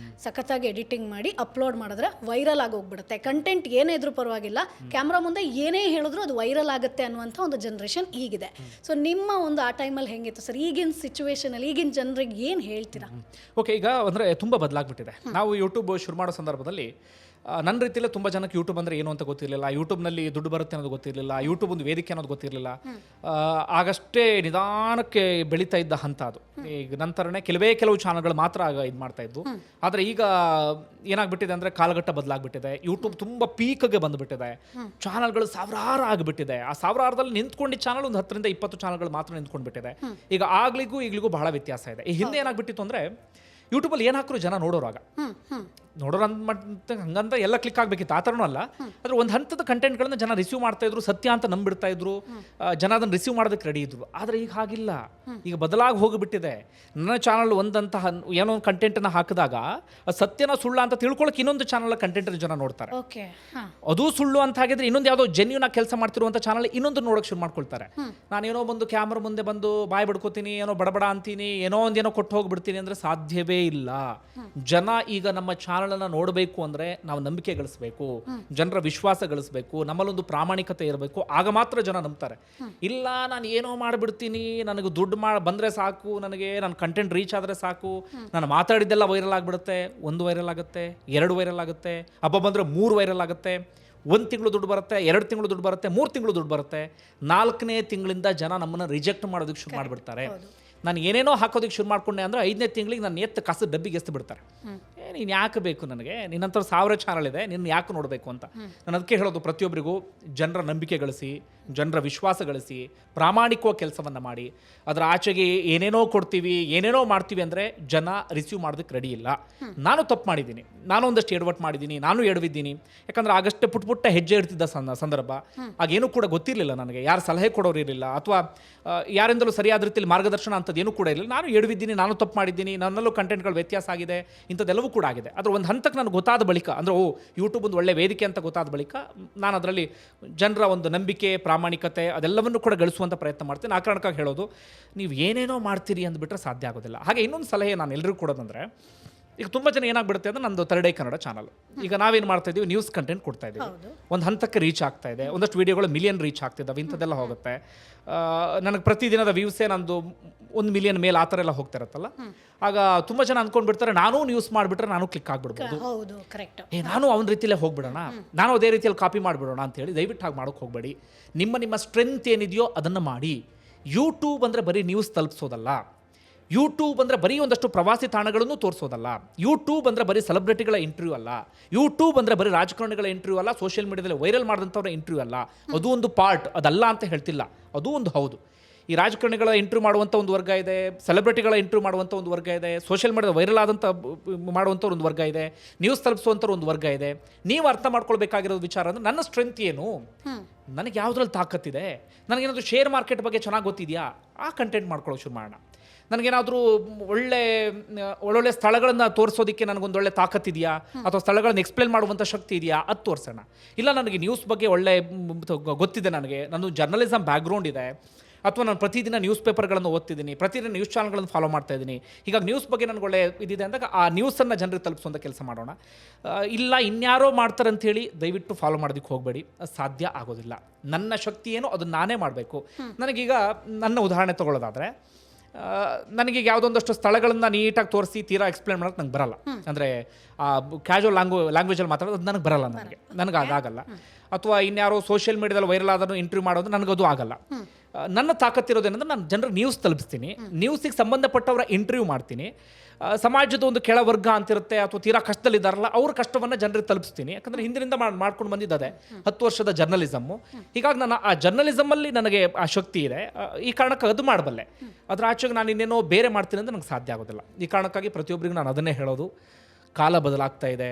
ಸಖತ್ತಾಗಿ ಎಡಿಟಿಂಗ್ ಮಾಡಿ ಅಪ್ಲೋಡ್ ಮಾಡಿದ್ರೆ ವೈರಲ್ ಆಗೋಗ್ಬಿಡುತ್ತೆ. ಕಂಟೆಂಟ್ ಏನೇ ಇದ್ರೂ ಪರವಾಗಿಲ್ಲ, ಕ್ಯಾಮ್ರಾ ಮುಂದೆ ಏನೇ ಹೇಳಿದ್ರು ಅದು ವೈರಲ್ ಆಗುತ್ತೆ ಅನ್ನುವಂಥ ಒಂದು ಜನ್ರೇಷನ್ ಈಗಿದೆ. ಸೊ ನಿಮ್ಮ ಒಂದು ಆ ಟೈಮಲ್ಲಿ ಹೆಂಗಿತ್ತು ಸರ್, ಈಗಿನ ಸಿಚುವೇಶನಲ್ಲಿ ಈಗಿನ ಜನರಿಗೆ ಏನು ಹೇಳ್ತೀರಾ? ಓಕೆ, ಈಗ ಅಂದರೆ ತುಂಬ ಬದಲಾಗ್ಬಿಟ್ಟಿದೆ. ನಾವು ಯೂಟ್ಯೂಬ್ ಶುರು ಮಾಡೋ ಸಂದರ್ಭದಲ್ಲಿ ನನ್ನ ರೀತಿಯಲ್ಲೇ ತುಂಬ ಜನಕ್ಕೆ ಯೂಟ್ಯೂಬ್ ಅಂದರೆ ಏನು ಅಂತ ಗೊತ್ತಿರಲಿಲ್ಲ. ಯೂಟ್ಯೂಬ್ನಲ್ಲಿ ದುಡ್ಡು ಬರುತ್ತೆ ಅನ್ನೋದು ಗೊತ್ತಿರಲಿಲ್ಲ. ಯೂಟ್ಯೂಬ್ ಒಂದು ವೇದಿಕೆ ಅನ್ನೋದು ಗೊತ್ತಿರಲಿಲ್ಲ. ಆಗಷ್ಟೇ ನಿಧಾನಕ್ಕೆ ಬೆಳೀತಾ ಇದ್ದ ಹಂತ ಅದು. ಈಗ ನಂತರನೇ ಕೆಲವು ಚಾನಲ್ಗಳು ಮಾತ್ರ ಆಗ ಇದು ಮಾಡ್ತಾ ಇದ್ದು. ಆದರೆ ಈಗ ಏನಾಗ್ಬಿಟ್ಟಿದೆ ಅಂದರೆ, ಕಾಲಘಟ್ಟ ಬದಲಾಗ್ಬಿಟ್ಟಿದೆ. ಯೂಟ್ಯೂಬ್ ತುಂಬ ಪೀಕ್ಗೆ ಬಂದುಬಿಟ್ಟಿದೆ. ಚಾನಲ್ಗಳು ಸಾವಿರಾರು ಆಗಿಬಿಟ್ಟಿದೆ. ಆ ಸಾವಿರಾರದಲ್ಲಿ ನಿಂತ್ಕೊಂಡಿದ್ದ ಚಾನಲ್ ಒಂದು 10-20 ಚಾನಲ್ಗಳು ಮಾತ್ರ ನಿಂತ್ಕೊಂಡ್ಬಿಟ್ಟಿದೆ. ಈಗ ಈಗಲಿಗೂ ಬಹಳ ವ್ಯತ್ಯಾಸ ಇದೆ. ಈ ಹಿಂದೆ ಏನಾಗ್ಬಿಟ್ಟಿತ್ತು ಅಂದರೆ, ಯೂಟ್ಯೂಬಲ್ಲಿ ಏನು ಹಾಕಿದ್ರು ಜನ ನೋಡೋರಾಗ ಹಂಗಂತ ಎಲ್ಲ ಕ್ಲಿಕ್ ಆಗಬೇಕಿತ್ತು, ಆ ಥರನೂ ಅಲ್ಲ. ಆದರೆ ಒಂದು ಹಂತದ ಕಂಟೆಂಟ್ಗಳನ್ನ ಜನ ರಿಸೀವ್ ಮಾಡ್ತಾ ಇದ್ರು, ಸತ್ಯ ಅಂತ ನಂಬಿಡ್ತಾ ಇದ್ರು, ಜನ ಅದನ್ನು ರಿಸೀವ್ ಮಾಡೋದಕ್ಕೆ ರೆಡಿ ಇದ್ರು. ಆದರೆ ಈಗ ಹಾಗಿಲ್ಲ, ಈಗ ಬದಲಾಗಿ ಹೋಗಿಬಿಟ್ಟಿದೆ. ನನ್ನ ಚಾನಲ್ ಒಂದಂತಹ ಏನೋ ಒಂದು ಕಂಟೆಂಟನ್ನು ಹಾಕಿದಾಗ ಸತ್ಯನ ಸುಳ್ಳ ಅಂತ ತಿಳ್ಕೊಳಕ್ಕೆ ಇನ್ನೊಂದು ಚಾನಲ್ ಕಂಟೆಂಟ್ ಜನ ನೋಡ್ತಾರೆ. ಅದು ಸುಳ್ಳು ಅಂತ ಹಾಗಿದ್ರೆ ಇನ್ನೊಂದು ಯಾವುದೋ ಜೆನ್ಯೂನ್ ಕೆಲಸ ಮಾಡ್ತಿರುವಂಥ ಚಾನಲ್ ಇನ್ನೊಂದು ನೋಡೋಕೆ ಶುರು ಮಾಡ್ಕೊಳ್ತಾರೆ. ನಾನೇನೋ ಬಂದು ಕ್ಯಾಮ್ರಾ ಮುಂದೆ ಬಂದು ಬಾಯ್ ಬಡ್ಕೋತೀನಿ, ಏನೋ ಬಡಬಡ ಅಂತೀನಿ, ಏನೋ ಕೊಟ್ಟು ಹೋಗ್ಬಿಡ್ತೀನಿ ಅಂದರೆ ಸಾಧ್ಯವೇ ಇಲ್ಲ. ಜನ ಈಗ ನಮ್ಮ ಚಾನಲ್ ನೋಡಬೇಕು ಅಂದ್ರೆ ನಾವು ನಂಬಿಕೆ ಗಳಿಸಬೇಕು, ಜನರ ವಿಶ್ವಾಸ ಗಳಿಸಬೇಕು, ನಮ್ಮಲ್ಲೊಂದು ಪ್ರಾಮಾಣಿಕತೆ ಇರಬೇಕು. ಆಗ ಮಾತ್ರ ಜನ ನಂಬ್ತಾರೆ. ಇಲ್ಲ ನಾನು ಏನೋ ಮಾಡಿಬಿಡ್ತೀನಿ, ನನಗೆ ದುಡ್ಡು ಬಂದ್ರೆ ಸಾಕು, ನನಗೆ ನನ್ನ ಕಂಟೆಂಟ್ ರೀಚ್ ಆದರೆ ಸಾಕು, ನಾನು ಮಾತಾಡಿದ್ದೆಲ್ಲ ವೈರಲ್ ಆಗಿಬಿಡುತ್ತೆ. 1 ವೈರಲ್ ಆಗುತ್ತೆ, 2 ವೈರಲ್ ಆಗುತ್ತೆ, ಹಬ್ಬ ಬಂದರೆ 3 ವೈರಲ್ ಆಗುತ್ತೆ. 1 ತಿಂಗಳು ದುಡ್ಡು ಬರುತ್ತೆ, 2 ತಿಂಗಳು ದುಡ್ಡು ಬರುತ್ತೆ, 3 ತಿಂಗಳು ದುಡ್ಡು ಬರುತ್ತೆ. 4ನೇ ತಿಂಗಳಿಂದ ಜನ ನಮ್ಮನ್ನು ರಿಜೆಕ್ಟ್ ಮಾಡೋದಕ್ಕೆ ಶುರು ಮಾಡಿಬಿಡ್ತಾರೆ. ನಾನು ಏನೇನೋ ಹಾಕೋದಕ್ಕೆ ಶುರು ಮಾಡ್ಕೊಂಡೆ ಅಂದರೆ 5ನೇ ತಿಂಗಳಿಗೆ ನಾನು ಕಸದ ಡಬ್ಬಿಗೆ ಎಸ್ತು ಬಿಡ್ತಾರೆ. ನೀನು ಯಾಕೆ ಬೇಕು ನನಗೆ, ನಿನ್ನಂಥ 1000 ಚಾನಲ್ ಇದೆ, ನಿನ್ನ ಯಾಕೆ ನೋಡಬೇಕು ಅಂತ. ನಾನು ಅದಕ್ಕೆ ಹೇಳೋದು, ಪ್ರತಿಯೊಬ್ಬರಿಗೂ ಜನರ ನಂಬಿಕೆ ಗಳಿಸಿ, ಜನರ ವಿಶ್ವಾಸ ಗಳಿಸಿ, ಪ್ರಾಮಾಣಿಕವಾಗಿ ಕೆಲಸವನ್ನು ಮಾಡಿ. ಅದರ ಆಚೆಗೆ ಏನೇನೋ ಕೊಡ್ತೀವಿ, ಏನೇನೋ ಮಾಡ್ತೀವಿ ಅಂದರೆ ಜನ ರಿಸೀವ್ ಮಾಡೋದಕ್ಕೆ ರೆಡಿ ಇಲ್ಲ. ನಾನು ತಪ್ಪು ಮಾಡಿದ್ದೀನಿ, ನಾನು ಒಂದಷ್ಟು ಎಡವಟ್ಟು ಮಾಡಿದ್ದೀನಿ, ನಾನು ಎಡವಿದ್ದೀನಿ. ಯಾಕಂದರೆ ಆಗಷ್ಟೇ ಪುಟ್ಟ ಹೆಜ್ಜೆ ಇಡ್ತಿದ್ದ ಸಂದರ್ಭ. ಆಗೇನೂ ಕೂಡ ಗೊತ್ತಿರಲಿಲ್ಲ ನನಗೆ, ಯಾರು ಸಲಹೆ ಕೊಡೋರು ಇರಲಿಲ್ಲ, ಅಥವಾ ಯಾರಿಂದಲೂ ಸರಿಯಾದ ರೀತಿಯಲ್ಲಿ ಮಾರ್ಗದರ್ಶನ ಅಂಥದ್ದೇನೂ ಕೂಡ ಇರಲಿಲ್ಲ. ನಾನು ಎಡವಿದ್ದೀನಿ, ನಾನು ತಪ್ಪು ಮಾಡಿದ್ದೀನಿ, ನನ್ನಲ್ಲೂ ಕಂಟೆಂಟ್ಗಳು ವ್ಯತ್ಯಾಸ ಆಗಿದೆ, ಇಂಥದ್ದೆಲ್ಲವೂ ಕೂಡ ಆಗಿದೆ. ಅದರ ಒಂದು ಹಂತಕ್ಕೆ ನನಗೆ ಗೊತ್ತಾದ ಬಳಿಕ, ಅಂದರೆ ಯೂಟ್ಯೂಬ್ ಒಂದು ಒಳ್ಳೆ ವೇದಿಕೆ ಅಂತ ಗೊತ್ತಾದ ಬಳಿಕ ನಾನು ಅದರಲ್ಲಿ ಜನರ ಒಂದು ನಂಬಿಕೆ, ಪ್ರಾಮಾಣಿಕತೆ ಅದೆಲ್ಲವನ್ನು ಕೂಡ ಗಳಿಸುವಂಥ ಪ್ರಯತ್ನ ಮಾಡ್ತೀನಿ. ಆ ಕಾರಣಕ್ಕಾಗಿ ಹೇಳೋದು, ನೀವು ಏನೇನೋ ಮಾಡ್ತೀರಿ ಅಂದ್ಬಿಟ್ರೆ ಸಾಧ್ಯ ಆಗೋದಿಲ್ಲ. ಹಾಗೆ ಇನ್ನೊಂದು ಸಲಹೆ ನಾನು ಎಲ್ರಿಗೂ ಕೊಡೋದಂದರೆ, ಈಗ ತುಂಬ ಜನ ಏನಾಗ್ಬಿಡುತ್ತೆ ಅಂದರೆ, ನಂದು ಥರ್ಡ್ ಐ ಕನ್ನಡ ಚಾನಲ್, ಈಗ ನಾವೇನು ಮಾಡ್ತಾ ಇದ್ದೀವಿ, ನ್ಯೂಸ್ ಕಂಟೆಂಟ್ ಕೊಡ್ತಾ ಇದ್ದೀವಿ, ಒಂದು ಹಂತಕ್ಕೆ ರೀಚ್ ಆಗ್ತಾ ಇದೆ, ಒಂದಷ್ಟು ವೀಡಿಯೋಗಳು ಮಿಲಿಯನ್ ರೀಚ್ ಆಗ್ತಿದ್ದಾವೆ, ಇಂಥದ್ದೆಲ್ಲ ಹೋಗುತ್ತೆ. ನನಗೆ ಪ್ರತಿದಿನದ ವ್ಯೂಸೇ ನಂದು 1 ಮಿಲಿಯನ್ ಮೇಲೆ ಆ ಥರ ಎಲ್ಲ ಹೋಗ್ತಾ ಇರುತ್ತಲ್ಲ, ಆಗ ತುಂಬ ಜನ ಅಂದ್ಕೊಂಡ್ಬಿಡ್ತಾರೆ ನಾನು ನ್ಯೂಸ್ ಮಾಡಿಬಿಟ್ರೆ ನಾನು ಕ್ಲಿಕ್ ಆಗಿಬಿಡ್ಬೋದು, ಹೌದು, ಕರೆಕ್ಟ್, ನಾನು ಅವನ ರೀತಿಯಲ್ಲೇ ಹೋಗ್ಬಿಡೋಣ, ನಾನು ಅದೇ ರೀತಿಯಲ್ಲಿ ಕಾಪಿ ಮಾಡಿಬಿಡೋಣ ಅಂತೇಳಿ ದಯವಿಟ್ಟು ಹಾಗೆ ಮಾಡೋಕ್ಕೆ ಹೋಗಬೇಡಿ. ನಿಮ್ಮ ಸ್ಟ್ರೆಂತ್ ಏನಿದೆಯೋ ಅದನ್ನು ಮಾಡಿ. ಯೂಟ್ಯೂಬ್ ಅಂದರೆ ಬರೀ ನ್ಯೂಸ್ ತಲುಪಿಸೋದಲ್ಲ, ಯೂಟ್ಯೂಬ್ ಅಂದರೆ ಬರೀ ಒಂದಷ್ಟು ಪ್ರವಾಸಿ ತಾಣಗಳನ್ನು ತೋರಿಸೋದಲ್ಲ, ಯೂಟ್ಯೂಬ್ ಅಂದರೆ ಬರೀ ಸೆಲೆಬ್ರಿಟಿಗಳ ಇಂಟರ್ವ್ಯೂ ಅಲ್ಲ, ಯೂಟ್ಯೂಬ್ ಅಂದರೆ ಬರೀ ರಾಜಕಾರಣಿಗಳ ಇಂಟರ್ವ್ಯೂ ಅಲ್ಲ, ಸೋಷಿಯಲ್ ಮೀಡಿಯಾದಲ್ಲಿ ವೈರಲ್ ಮಾಡಿದಂಥವ್ರ ಇಂಟರ್ವ್ಯೂ ಅಲ್ಲ. ಅದು ಒಂದು ಪಾರ್ಟ್, ಅದಲ್ಲ ಅಂತ ಹೇಳ್ತಿಲ್ಲ, ಅದು ಒಂದು ಹೌದು. ಈ ರಾಜಕಾರಣಿಗಳ ಇಂಟರ್ವ್ಯೂ ಮಾಡುವಂಥ ಒಂದು ವರ್ಗ ಇದೆ, ಸೆಲೆಬ್ರಿಟಿಗಳ ಇಂಟರ್ವ್ಯೂ ಮಾಡುವಂಥ ಒಂದು ವರ್ಗ ಇದೆ, ಸೋಷಿಯಲ್ ಮೀಡಿಯಾದ ವೈರಲ್ ಆದಂಥ ಮಾಡುವಂಥವ್ರು ಒಂದು ವರ್ಗ ಇದೆ, ನ್ಯೂಸ್ ತಲುಪಿಸುವಂಥವ್ರು ಒಂದು ವರ್ಗ ಇದೆ. ನೀವು ಅರ್ಥ ಮಾಡ್ಕೊಳ್ಬೇಕಾಗಿರೋದು ವಿಚಾರ ಅಂದರೆ, ನನ್ನ ಸ್ಟ್ರೆಂತ್ ಏನು, ನನಗೆ ಯಾವುದ್ರಲ್ಲಿ ತಾಕತ್ತಿದೆ, ನನಗೇನಾದರೂ ಶೇರ್ ಮಾರ್ಕೆಟ್ ಬಗ್ಗೆ ಚೆನ್ನಾಗಿ ಗೊತ್ತಿದೆಯಾ, ಆ ಕಂಟೆಂಟ್ ಮಾಡ್ಕೊಳ್ಳೋ ಶುರು ಮಾಡೋಣ. ನನಗೇನಾದರೂ ಒಳ್ಳೊಳ್ಳೆ ಸ್ಥಳಗಳನ್ನು ತೋರಿಸೋದಕ್ಕೆ ನನಗೊಂದೊಳ್ಳೆ ತಾಕತ್ತಿದೆಯಾ, ಅಥವಾ ಸ್ಥಳಗಳನ್ನು ಎಕ್ಸ್ಪ್ಲೇನ್ ಮಾಡುವಂಥ ಶಕ್ತಿ ಇದೆಯಾ, ಅದು ತೋರಿಸೋಣ. ಇಲ್ಲ ನನಗೆ ನ್ಯೂಸ್ ಬಗ್ಗೆ ಒಳ್ಳೆ ಗೊತ್ತಿದೆ, ನಾನು ಜರ್ನಲಿಸಮ್ ಬ್ಯಾಕ್ಗ್ರೌಂಡ್ ಇದೆ, ಅಥವಾ ನಾನು ಪ್ರತಿದಿನ ನ್ಯೂಸ್ ಪೇಪರ್ಗಳನ್ನು ಓದ್ತಿದ್ದೀನಿ, ಪ್ರತಿದಿನ ನ್ಯೂಸ್ ಚಾನಲ್ಗಳನ್ನು ಫಾಲೋ ಮಾಡ್ತಾ ಇದ್ದೀನಿ, ಹೀಗಾಗಿ ನ್ಯೂಸ್ ಬಗ್ಗೆ ನನಗೆ ಒಳ್ಳೆ ಇದಿದೆ ಅಂದಾಗ ಆ ನ್ಯೂಸನ್ನು ಜನರಿಗೆ ತಲುಪಿಸುವಂಥ ಕೆಲಸ ಮಾಡೋಣ. ಇಲ್ಲ ಇನ್ಯಾರೋ ಮಾಡ್ತಾರೆ ಅಂಥೇಳಿ ದಯವಿಟ್ಟು ಫಾಲೋ ಮಾಡೋದಕ್ಕೆ ಹೋಗಬೇಡಿ, ಅದು ಸಾಧ್ಯ ಆಗೋದಿಲ್ಲ. ನನ್ನ ಶಕ್ತಿ ಏನೋ ಅದನ್ನು ನಾನೇ ಮಾಡಬೇಕು. ನನಗೀಗ ನನ್ನ ಉದಾಹರಣೆ ತೊಗೊಳ್ಳೋದಾದರೆ, ನನಗೀಗ ಯಾವುದೊಂದಷ್ಟು ಸ್ಥಳಗಳನ್ನು ನೀಟಾಗಿ ತೋರಿಸಿ ತೀರಾ ಎಕ್ಸ್ಪ್ಲೇನ್ ಮಾಡೋಕ್ಕೆ ನಂಗೆ ಬರಲ್ಲ. ಅಂದರೆ ಕ್ಯಾಶುವಲ್ ಲ್ಯಾಂಗ್ವೇಜಲ್ಲಿ ಮಾತಾಡೋದು ನನಗೆ ಬರಲ್ಲ, ನನಗೆ ಅದಾಗಲ್ಲ. ಅಥವಾ ಇನ್ಯಾರೋ ಸೋಷಿಯಲ್ ಮೀಡಿಯಾದಲ್ಲಿ ವೈರಲ್ ಆದನ್ನು ಇಂಟರ್ವ್ಯೂ ಮಾಡೋದು ನನಗದು ಆಗಲ್ಲ. ನನ್ನ ತಾಕತ್ತಿರೋದೇನೆಂದ್ರೆ, ನಾನು ಜನರಿಗೆ ನ್ಯೂಸ್ ತಲುಪಿಸ್ತೀನಿ, ನ್ಯೂಸಿಗೆ ಸಂಬಂಧಪಟ್ಟವರ ಇಂಟರ್ವ್ಯೂ ಮಾಡ್ತೀನಿ, ಸಮಾಜದ ಒಂದು ಕೆಳವರ್ಗ ಅಂತಿರುತ್ತೆ ಅಥವಾ ತೀರಾ ಕಷ್ಟದಲ್ಲಿದ್ದಾರಲ್ಲ ಅವ್ರ ಕಷ್ಟವನ್ನು ಜನರಿಗೆ ತಲುಪಿಸ್ತೀನಿ. ಯಾಕಂದರೆ ಹಿಂದಿನಿಂದ ಮಾಡ್ಕೊಂಡು ಬಂದಿದ್ದೆ 10 ವರ್ಷದ ಜರ್ನಲಿಸಮ್ಮು. ಹೀಗಾಗಿ ನಾನು ಆ ಜರ್ನಲಿಸಮಲ್ಲಿ ನನಗೆ ಆ ಶಕ್ತಿ ಇದೆ, ಈ ಕಾರಣಕ್ಕೆ ಅದು ಮಾಡಬಲ್ಲೆ. ಅದರ ಆಚೆಗೆ ನಾನು ಇನ್ನೇನೋ ಬೇರೆ ಮಾಡ್ತೀನಿ ಅಂದರೆ ನನಗೆ ಸಾಧ್ಯ ಆಗೋದಿಲ್ಲ. ಈ ಕಾರಣಕ್ಕಾಗಿ ಪ್ರತಿಯೊಬ್ಬರಿಗೂ ನಾನು ಅದನ್ನೇ ಹೇಳೋದು, ಕಾಲ ಬದಲಾಗ್ತಾ ಇದೆ.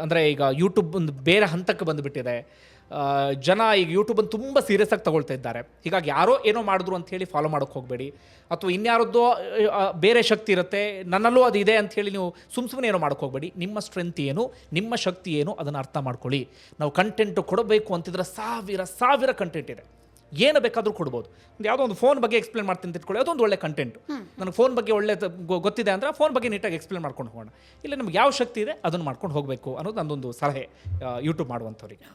ಅಂದರೆ ಈಗ ಯೂಟ್ಯೂಬ್ ಒಂದು ಬೇರೆ ಹಂತಕ್ಕೆ ಬಂದುಬಿಟ್ಟಿದೆ. ಜನ ಈಗ ಯೂಟ್ಯೂಬನ್ನು ತುಂಬ ಸೀರಿಯಸ್ ಆಗಿ ತಗೊಳ್ತಾ ಇದ್ದಾರೆ. ಹೀಗಾಗಿ ಯಾರೋ ಏನೋ ಮಾಡಿದ್ರು ಅಂಥೇಳಿ ಫಾಲೋ ಮಾಡೋಕ್ಕೆ ಹೋಗಬೇಡಿ, ಅಥವಾ ಇನ್ಯಾರದ್ದೋ ಬೇರೆ ಶಕ್ತಿ ಇರುತ್ತೆ, ನನ್ನಲ್ಲೂ ಅದು ಇದೆ ಅಂಥೇಳಿ ನೀವು ಸುಮ್ಮನೆ ಏನೋ ಮಾಡೋಕ್ಕೆ ಹೋಗಬೇಡಿ. ನಿಮ್ಮ ಸ್ಟ್ರೆಂತ್ ಏನು, ನಿಮ್ಮ ಶಕ್ತಿ ಏನು, ಅದನ್ನು ಅರ್ಥ ಮಾಡ್ಕೊಳ್ಳಿ. ನಾವು ಕಂಟೆಂಟು ಕೊಡಬೇಕು ಅಂತಿದ್ರೆ ಸಾವಿರ ಕಂಟೆಂಟ್ ಇದೆ, ಏನು ಬೇಕಾದರೂ ಕೊಡ್ಬೋದು. ಯಾವುದೋ ಒಂದು ಫೋನ್ ಬಗ್ಗೆ ಎಕ್ಸ್ಪ್ಲೇನ್ ಮಾಡ್ತೀನಿ ಅಂತ ಇಟ್ಕೊಳ್ಳಿ, ಅದೊಂದು ಒಳ್ಳೆ ಕಂಟೆಂಟ್. ನನಗೆ ಫೋನ್ ಬಗ್ಗೆ ಒಳ್ಳೆ ಗೊತ್ತಿದೆ ಅಂದರೆ ಫೋನ್ ಬಗ್ಗೆ ನೀಟಾಗಿ ಎಕ್ಸ್ಪ್ಲೇನ್ ಮಾಡ್ಕೊಂಡು ಹೋಗೋಣ. ಇಲ್ಲ ನಮ್ಗೆ ಯಾವ ಶಕ್ತಿ ಇದೆ ಅದನ್ನು ಮಾಡ್ಕೊಂಡು ಹೋಗಬೇಕು ಅನ್ನೋದು ನನ್ನೊಂದು ಸಲಹೆ ಯೂಟ್ಯೂಬ್ ಮಾಡುವಂಥವ್ರಿಗೆ.